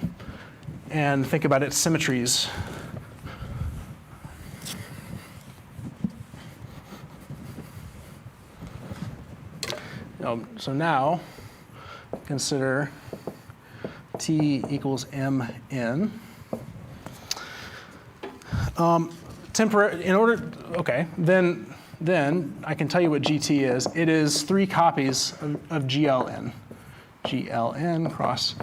and think about its symmetries. So now consider T equals Mn. Then I can tell you what GT is. It is 3 copies of GLN. GLN cross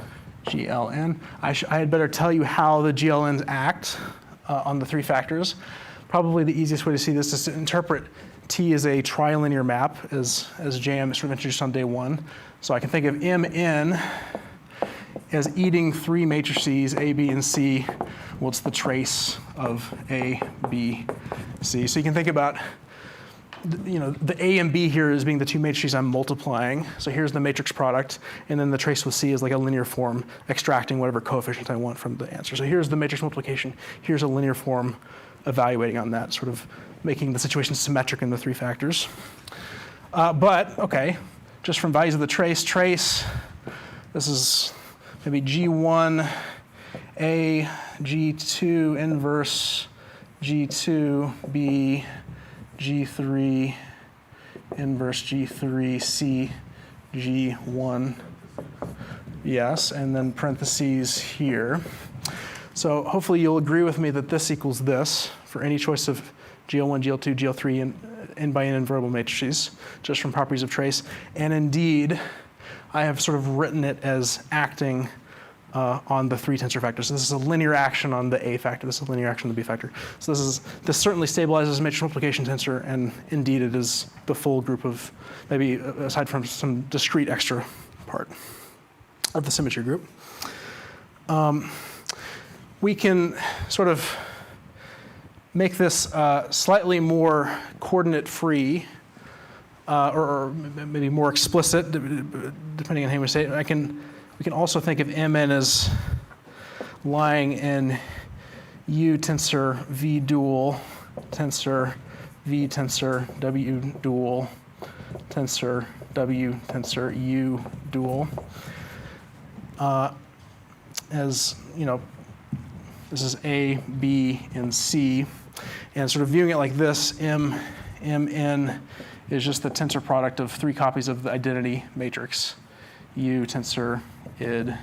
GLN. I had better tell you how the GLNs act on the 3 factors. Probably the easiest way to see this is to interpret T as a trilinear map, as JM sort of introduced on day 1. So I can think of Mn as eating 3 matrices, A, B, and C. Well, it's the trace of A, B, C. So you can think about the A and B here as being the 2 matrices I'm multiplying. So here's the matrix product, and then the trace with C is like a linear form, extracting whatever coefficient I want from the answer. So here's the matrix multiplication. Here's a linear form evaluating on that, sort of making the situation symmetric in the 3 factors. But, okay, just from values of the trace, this is maybe G1, A, G2, inverse, G2, B, G3, inverse G3, C, G1, yes, and then parentheses here. So hopefully you'll agree with me that this equals this for any choice of GL1, GL2, GL3, and n by n invertible matrices, just from properties of trace. And indeed, I have sort of written it as acting on the 3 tensor factors. So this is a linear action on the A factor. This is a linear action on the B factor. So this certainly stabilizes matrix multiplication tensor, and indeed it is the full group of, maybe aside from some discrete extra part of the symmetry group. We can sort of make this slightly more coordinate free or maybe more explicit, depending on how you say it. We can also think of Mn as lying in U tensor V dual, tensor V tensor W dual, tensor W tensor U dual. As you know, this is A, B, and C, and sort of viewing it like this, Mn is just the tensor product of 3 copies of the identity matrix, U tensor id,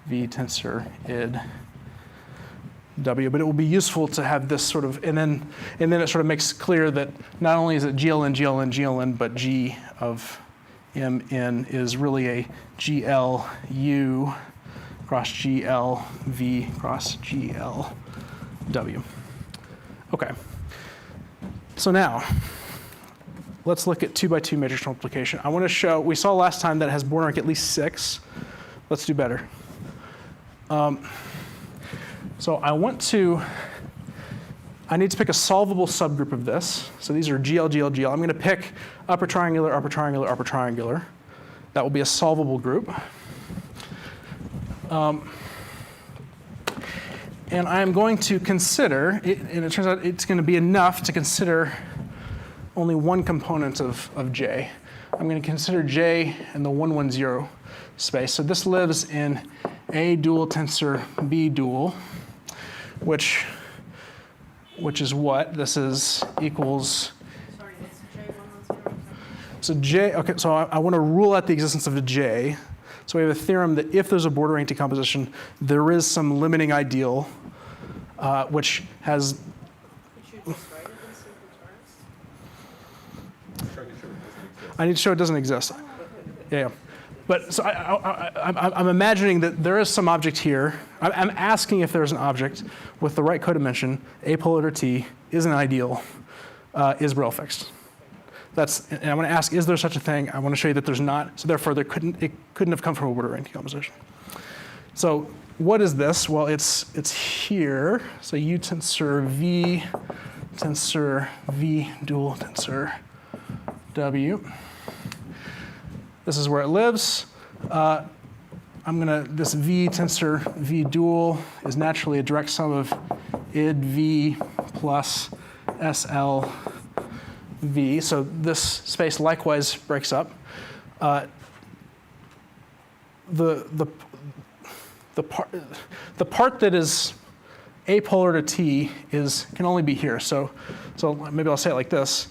V tensor id, W. But it will be useful to have this sort of, and then it sort of makes clear that not only is it GLN, GLN, GLN, but G of Mn is really a GLU cross GLV cross GLW. Okay. So now, let's look at 2 by 2 matrix multiplication. I want to show, we saw last time that it has border rank at least 6. Let's do better. So I need to pick a solvable subgroup of this. So these are GL, GL, GL. I'm going to pick upper triangular, upper triangular, upper triangular. That will be a solvable group. And I'm going to consider, and it turns out it's going to be enough to consider only one component of J. I'm going to consider J in the 1, 1, 0 space. So this lives in A dual tensor B dual, which is what? This is equals. Sorry, it's J110. So J, okay, so I want to rule out the existence of a J. So we have a theorem that if there's a border rank decomposition, there is some limiting ideal, which has. Could you just write it in simple terms? I need to show it doesn't exist. Yeah. But so I'm imagining that there is some object here. I'm asking if there's an object with the right codimension, apolarity is an ideal, is Borel fixed. And I want to ask, is there such a thing? I want to show you that there's not. So therefore, it couldn't have come from a border rank decomposition. So what is this? Well, it's here. So U tensor V dual tensor W. This is where it lives. This V tensor V dual is naturally a direct sum of id V plus SL V. So this space likewise breaks up. The part that is apolar to T can only be here. So maybe I'll say it like this.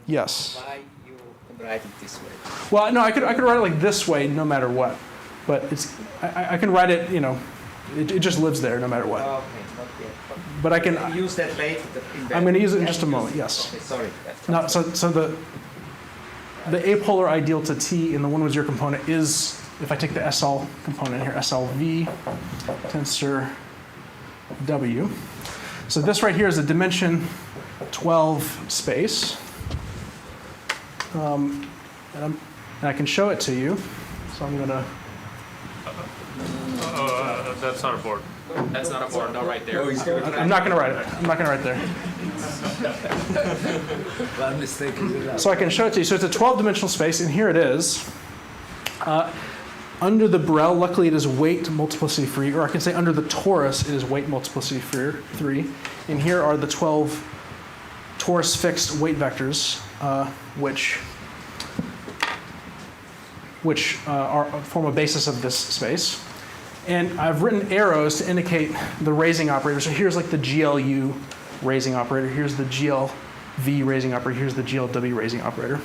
Yes. Why you write it this way? Well, no, I could write it like this way no matter what, but I can write it. It just lives there no matter what. Okay, not yet. But I can use that later. I'm going to use it in just a moment. Yes. Okay, sorry. No, so the apolar ideal to T in the 1, 1, 0 component is, if I take the SL component here, SLV tensor W. So this right here is a dimension 12 space. And I can show it to you. So I'm going to. That's not a board. That's not a board, no, right there. I'm not going to write it. I'm not going to write there. One mistake is allowed. So I can show it to you. So it's a 12-dimensional space, and here it is. Under the Borel, luckily it is weight multiplicity free, or I can say under the torus it is weight multiplicity free. And here are the 12 torus fixed weight vectors, which form a basis of this space. And I've written arrows to indicate the raising operator. So here's like the GLU raising operator. Here's the GLV raising operator. Here's the GLW raising operator.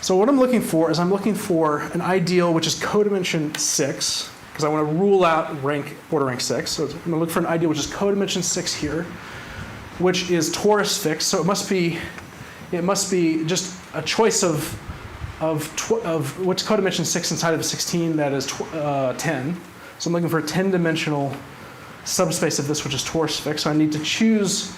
So what I'm looking for is an ideal which is codimension 6, because I want to rule out border rank 6. So I'm going to look for an ideal which is codimension 6 here, which is torus fixed. So it must be just a choice of what's codimension 6 inside of 16, that is 10. So I'm looking for a 10-dimensional subspace of this, which is torus fixed. So I need to choose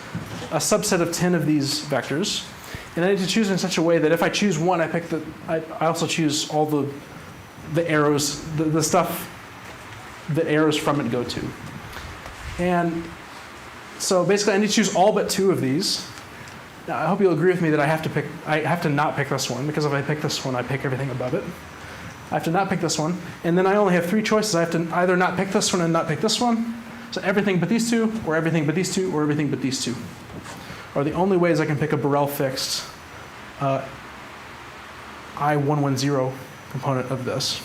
a subset of 10 of these vectors. And I need to choose in such a way that if I choose one, I also choose all the arrows, the stuff that arrows from it go to. And so basically I need to choose all but 2 of these. Now I hope you'll agree with me that I have to not pick this one, because if I pick this one, I pick everything above it. I have to not pick this one, and then I only have 3 choices. I have to either not pick this one and not pick this one. So everything but these 2, or everything but these 2, or everything but these 2 are the only ways I can pick a Borel fixed I110 component of this.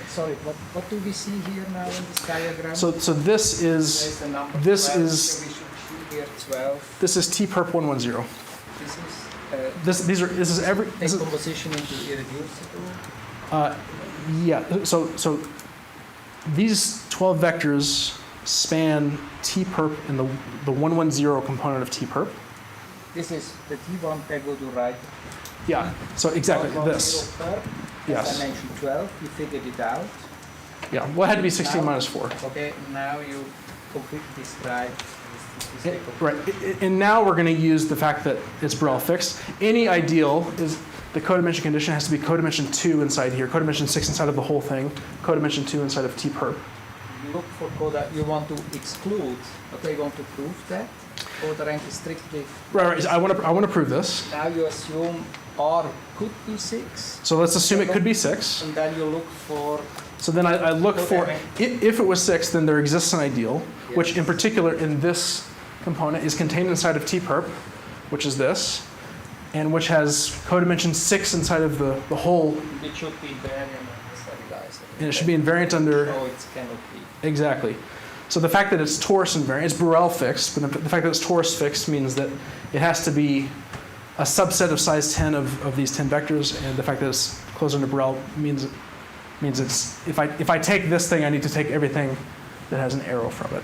Sorry, what do we see here now in this diagram? So this There's is the number this 12, is so we should see here 12. this is T perp 110. This is This is every this is decomposition into irreducible. yeah. So these 12 vectors span T perp in the 110 component of T perp. This is the T1 pego to right. Yeah. So exactly 110 this. perp. Yes. As I mentioned 12, you figured it out. Yeah. Well, it had to be 16 minus 4. Okay, now you completely describe this decomposition. Right. And now we're going to use the fact that it's Borel fixed. Any ideal is the codimension condition has to be codimension 2 inside here, codimension 6 inside of the whole thing, codimension 2 inside of T perp. You look for coda, you want to exclude, okay, you want to prove that. Coda rank is strictly. Right. I want to prove this. Now you assume R could be 6, So let's assume it could be 6. and then you look for. So then I look for, if it was 6, then there exists an ideal, which in Yes. particular in this component is contained inside of T perp, which is this, and which has codimension 6 inside of the whole, It should be invariant and stabilized. and it should be invariant under, No, it cannot be. exactly. So the fact that it's torus invariant, it's Borel fixed, but the fact that it's torus fixed means that it has to be a subset of size 10 of these 10 vectors, and the fact that it's closed under Borel means it's, if I take this thing, I need to take everything that has an arrow from it.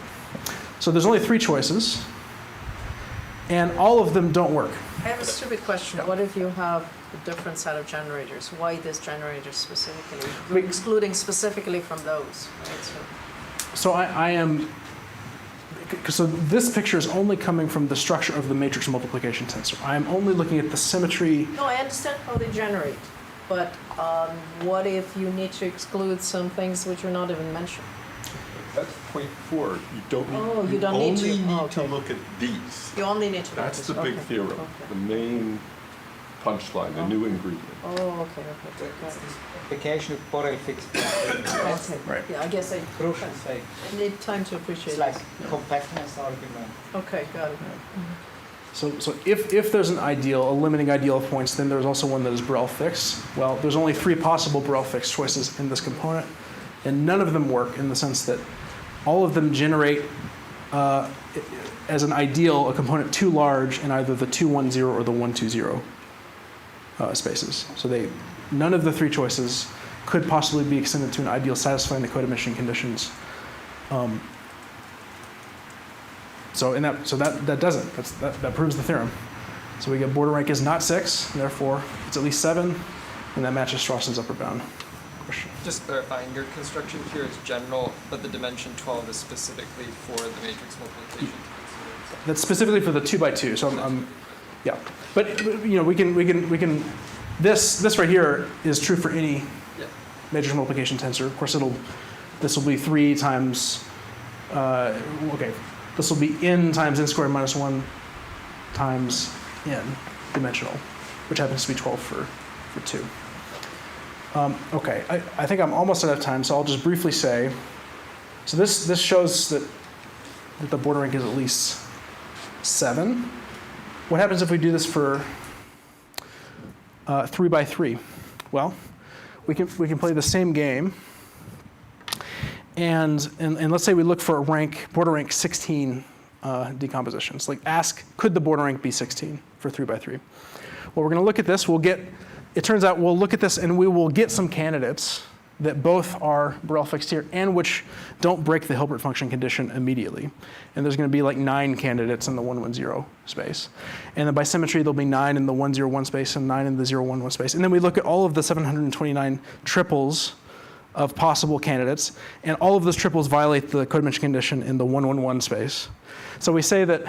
So there's only 3 choices, and all of them don't work. I have a stupid question. What if you have a different set of generators? Why this generator specifically? We're excluding specifically from those, right? So I am, so this picture is only coming from the structure of the matrix multiplication tensor. I am only looking at the symmetry. No, I understand how they generate, but what if you need to exclude some things which are not even mentioned? That's point 4. You don't need, Oh, you don't need to. only need Oh, to okay. look at these. You only need to. That's the big Okay, theorem, okay. the main punchline, the new ingredient. Oh, okay, okay. Got it. Application of Borel fixed. Okay. Right. Yeah, I guess I Crucial thing. need time to appreciate It's like compactness argument. it. Okay, got it. So if there's an ideal, a limiting ideal of points, then there's also one that is Borel fixed. Well, there's only 3 possible Borel fixed choices in this component, and none of them work in the sense that all of them generate as an ideal a component too large in either the 210 or the 120 spaces. So none of the 3 choices could possibly be extended to an ideal satisfying the codimension conditions. So that doesn't. That proves the theorem. So we get border rank is not 6, and therefore it's at least 7, and that matches Strassen's upper bound. Question. Just clarifying, your construction here is general, but the dimension 12 is specifically for the matrix multiplication. That's specifically for the 2x2. So yeah. But you know we can. This right here is true for any Yeah. matrix multiplication tensor. Of course, this will be 3 times. Okay. This will be n times n squared minus 1 times n dimensional, which happens to be 12 for 2. Okay, I think I'm almost out of time, so I'll just briefly say, so this shows that the border rank is at least 7. What happens if we do this for 3x3? Well, we can play the same game, and let's say we look for a border rank 16 decompositions. Like ask, could the border rank be 16 for 3x3? Well, we're going to look at this. It turns out we'll look at this and we will get some candidates that both are Borel fixed here and which don't break the Hilbert function condition immediately. And there's going to be like 9 candidates in the 110 space. And then by symmetry, there'll be 9 in the 101 space and 9 in the 011 space. And then we look at all of the 729 triples of possible candidates, and all of those triples violate the codimension condition in the 111 space. So we say that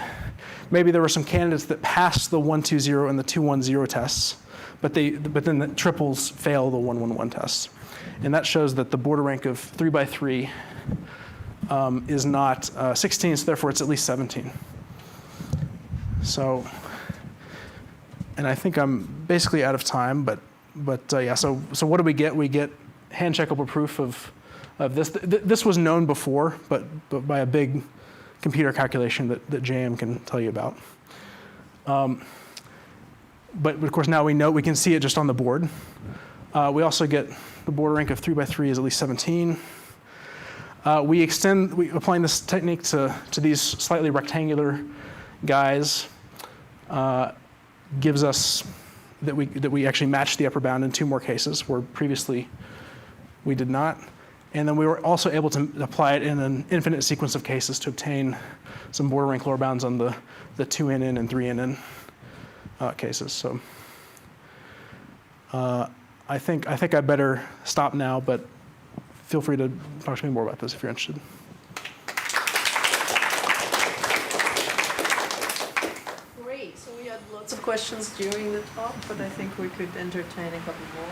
maybe there were some candidates that passed the 120 and the 210 tests, but then the triples fail the 111 tests. And that shows that the border rank of 3x3 is not 16, so therefore it's at least 17. So, and I think I'm basically out of time, but yeah, so what do we get? We get hand-checkable proof of this. This was known before, but by a big computer calculation that JM can tell you about. But of course now we can see it just on the board. We also get the border rank of 3 by 3 is at least 17. We applying this technique to these slightly rectangular guys gives us that we actually match the upper bound in 2 more cases where previously we did not. And then we were also able to apply it in an infinite sequence of cases to obtain some border rank lower bounds on the 2NN and 3NN cases. So I think I better stop now, but feel free to talk to me more about this if you're interested. Great. So we had lots of questions during the talk, but I think we could entertain a couple more.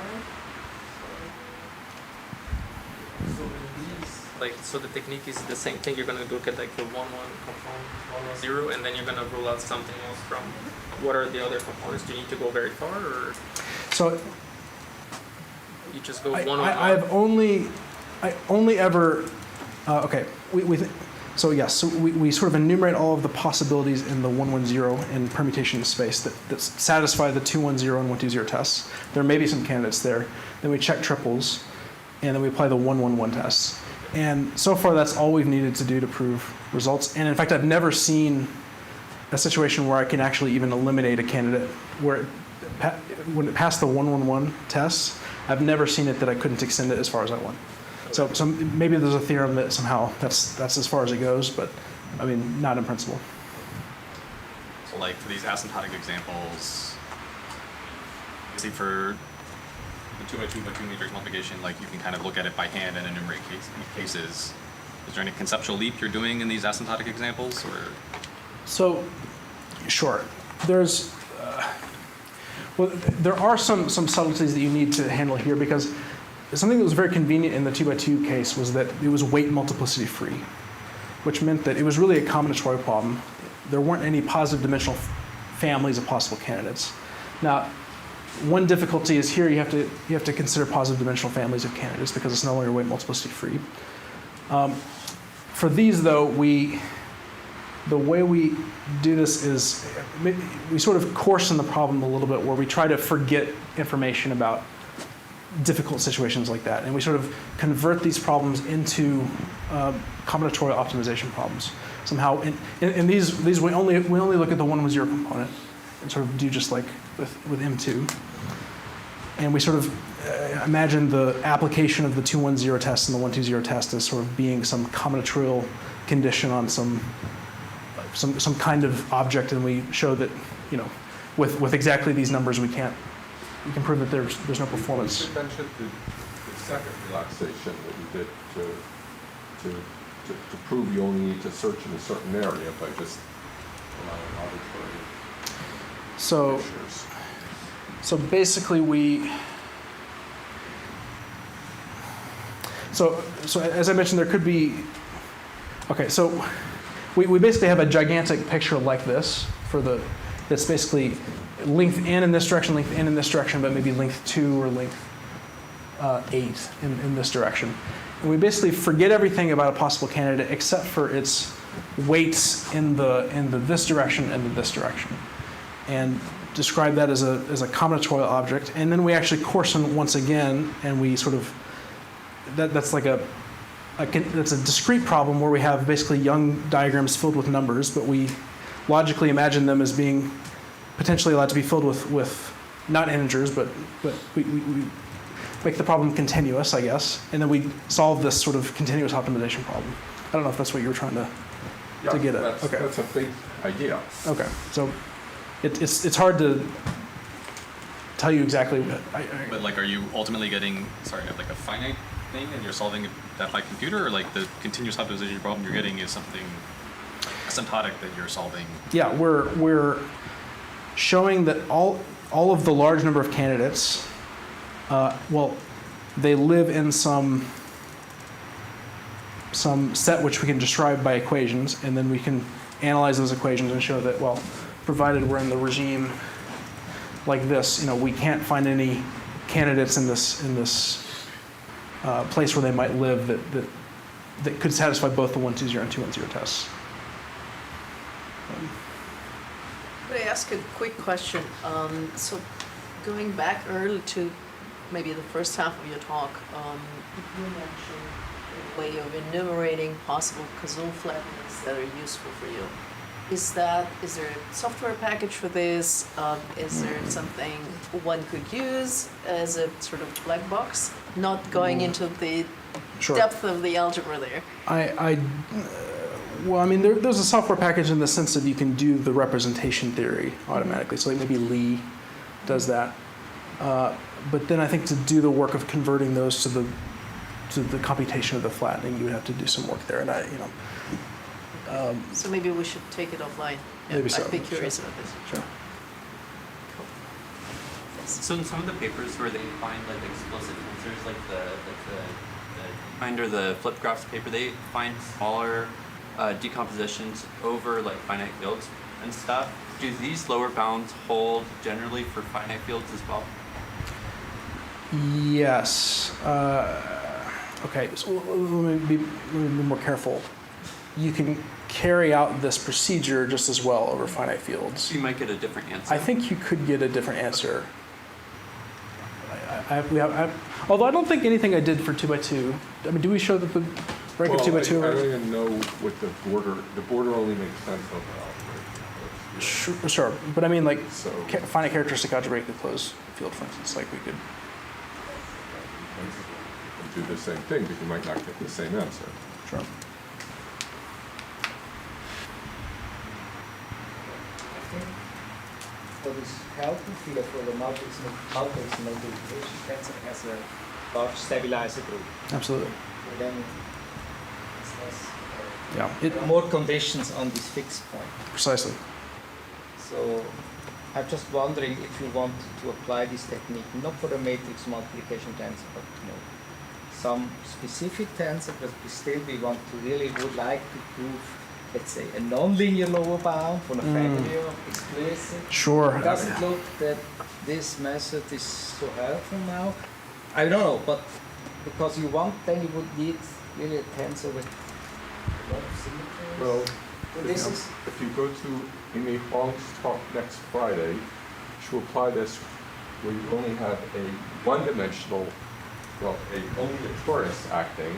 So the technique is the same thing. You're going to look at like the 1, 1 component, 1, 0, and then you're going to rule out something else from what are the other components. Do you need to go very far, or So you just go 1 on 1? I only ever okay. So yes, so we sort of enumerate all of the possibilities in the 1, 1, 0 in permutation space that satisfy the 2, 1, 0 and 1, 2, 0 tests. There may be some candidates there. Then we check triples, and then we apply the 1, 1, 1 tests. And so far, that's all we've needed to do to prove results. And in fact, I've never seen a situation where I can actually even eliminate a candidate where when it passed the 1, 1, 1 tests, I've never seen it that I couldn't extend it as far as I want. So maybe there's a theorem that somehow that's as far as it goes, but I mean, not in principle. So like for these asymptotic examples, see for the 2 by 2 by 2 matrix multiplication, like you can kind of look at it by hand and enumerate cases. Is there any conceptual leap you're doing in these asymptotic examples, or? So, sure. There's, well, there are some subtleties that you need to handle here because something that was very convenient in the 2 by 2 case was that it was weight multiplicity free, which meant that it was really a combinatorial problem. There weren't any positive dimensional families of possible candidates. Now, one difficulty is here you have to consider positive dimensional families of candidates because it's no longer weight multiplicity free. For these though, the way we do this is we sort of coarsen the problem a little bit where we try to forget information about difficult situations like that, and we sort of convert these problems into combinatorial optimization problems somehow. In these we only look at the 1, 1, 0 component and sort of do just like with M2, and we sort of imagine the application of the 2, 1, 0 test and the 1, 2, 0 test as sort of being some combinatorial condition on some kind of object, and we show that with exactly these numbers we can prove that there's no performance. You mentioned the second relaxation that you did to prove you only need to search in a certain area by just allowing arbitrary measures. So basically so as I mentioned, there could be, okay, so we basically have a gigantic picture like this that's basically length n in this direction, length n in this direction, but maybe length 2 or length 8 in this direction. And we basically forget everything about a possible candidate except for its weights in the this direction and in this direction, and describe that as a combinatorial object. And then we actually coarsen once again, and we sort of that's like that's a discrete problem where we have basically Young diagrams filled with numbers, but we logically imagine them as being potentially allowed to be filled with not integers, but we make the problem continuous, I guess, and then we solve this sort of continuous optimization problem. I don't know if that's what you were trying to get at. Okay. That's a big idea. Okay, so it's hard to tell you exactly what. But like, are you ultimately getting like a finite thing, and you're solving that by computer, or like the continuous optimization problem you're getting is something asymptotic that you're solving? Yeah, we're showing that all of the large number of candidates, they live in some some set which we can describe by equations, and then we can analyze those equations and show that, well, provided we're in the regime like this, we can't find any candidates in this place where they might live that could satisfy both the 1, 2, 0 and 2, 1, 0 tests. Could I ask a quick question? So going back early to maybe the first half of your talk, you mentioned a way of enumerating possible Koszul flattenings that are useful for you. Is there a software package for this? Is there something one could use as a sort of black box? Not going into the Sure. depth of the algebra there. Well, I mean, there's a software package in the sense that you can do the representation theory automatically. So like maybe Lee does that. But then I think to do the work of converting those to the computation of the flattening, you would have to do some work there. And So maybe we should take it offline. Maybe so, I'd be curious sure. about this. Sure. So in some of the papers where they find like explicit tensors, like the Binder, the flip graphs paper, they find smaller decompositions over like finite fields and stuff. Do these lower bounds hold generally for finite fields as well? Yes. Okay, so let me be more careful. You can carry out this procedure just as well over finite fields. So you might get a different answer. I think you could get a different answer. Although I don't think anything I did for 2 by 2. I mean, do we show that the break of 2 by 2? I don't even know what the border only makes sense over Sure, but I mean, like, So- finite characteristic algebraically closed field, for instance, like we could. do the same thing, but you might not get the same answer. Sure. What is helpful here for the multiple multiplication tensor has a large stabilizer group. Absolutely. So then it's less, Yeah. there are more conditions on this fixed point. Precisely. So I'm just wondering if you want to apply this technique, not for the matrix multiplication tensor, but some specific tensor, but we want to would like to prove, let's say, a nonlinear lower bound for a family of explicit. Sure. Does it look that this method is so helpful now? I don't know, but because you would need really a tensor with a lot of symmetries. Well, So this is if you go to Amy Huang's talk next Friday, she'll apply this where you only have a one-dimensional, only a torus acting,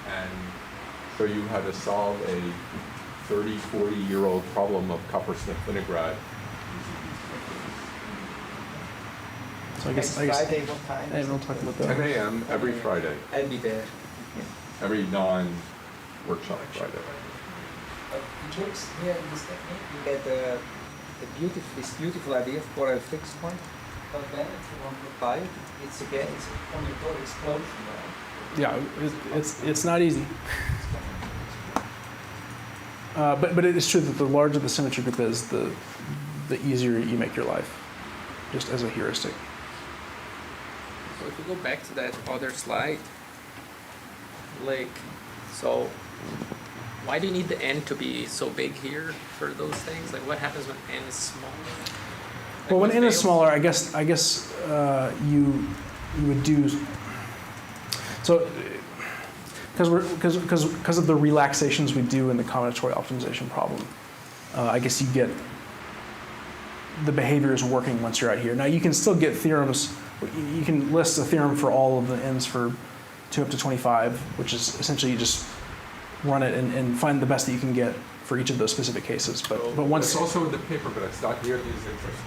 and show you how to solve a 30, 40-year-old problem of Coppersmith-Winograd. So I guess. Friday, what time? And we'll talk about 10 that. a.m. every Friday, I'll be there. every non-workshop Friday. It looks here in this technique, you get this beautiful idea for a fixed point, but then if you want to apply it, it's a combinatorial explosion, right? Yeah, it's not easy. But it is true that the larger the symmetry group is, the easier you make your life, just as a heuristic. So if we go back to that other slide, so why do you need the n to be so big here for those things? Like, what happens when n is small? Well, when n is smaller, I guess you would do so because of the relaxations we do in the combinatorial optimization problem. I guess you get the behavior is working once you're out here. Now you can still get theorems. You can list a theorem for all of the n's for 2 up to 25, which is essentially you just run it and find the best that you can get for each of those specific cases. But once It's also in the paper, but it's not nearly as interesting.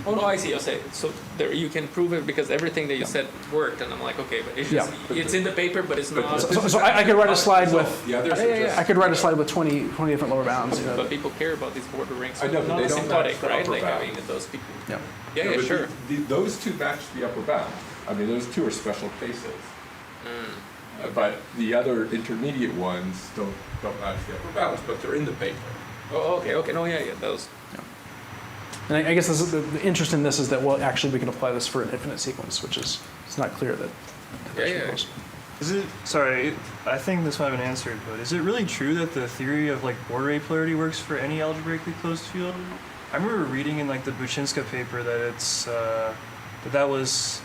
Oh no, I see. Okay, so there you can prove it because everything that you said worked, and I'm like, okay, but it's just it's in the paper, but it's not. So I could write a slide with. The others are just. I could write a slide with 20 different lower bounds. But people care about these border rings. I know, but Not they don't asymptotic, match the right? upper Like, I bound. mean, those people. Yeah. Yeah, No, yeah, but sure. those two match the upper bound. I mean, those two are special cases. But the other intermediate ones don't match the upper bounds, but they're in the paper. Oh, okay. No, yeah, those. And I guess this is the interest in this is that, well, actually we can apply this for an infinite sequence, which is, it's not clear that that's Yeah. close. Is it, sorry, I think this might have been answered, but is it really true that the theory of like border apolarity works for any algebraically closed field? I remember reading in like the Buchinska paper that it's, that was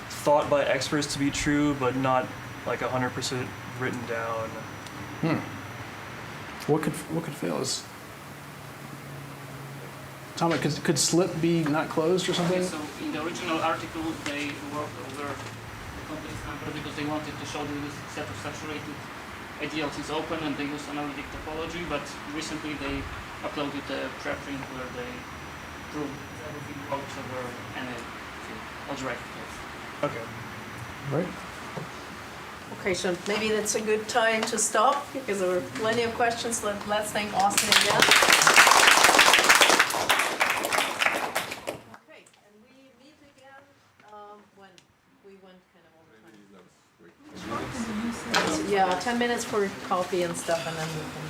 thought by experts to be true, but not like 100% written down. What could fail is, Tom, could slip be not closed or something? Okay, so in the original article, they worked over the complex number because they wanted to show that this set of saturated ideals is open and they used analytic topology, but recently they uploaded a preprint where they proved that everything works over any algebraic case. Okay. Right. Okay, so maybe that's a good time to stop because there were plenty of questions. Let's thank Austin again. Okay, and we meet again when we went kind of over time. Yeah, 10 minutes for coffee and stuff, and then we can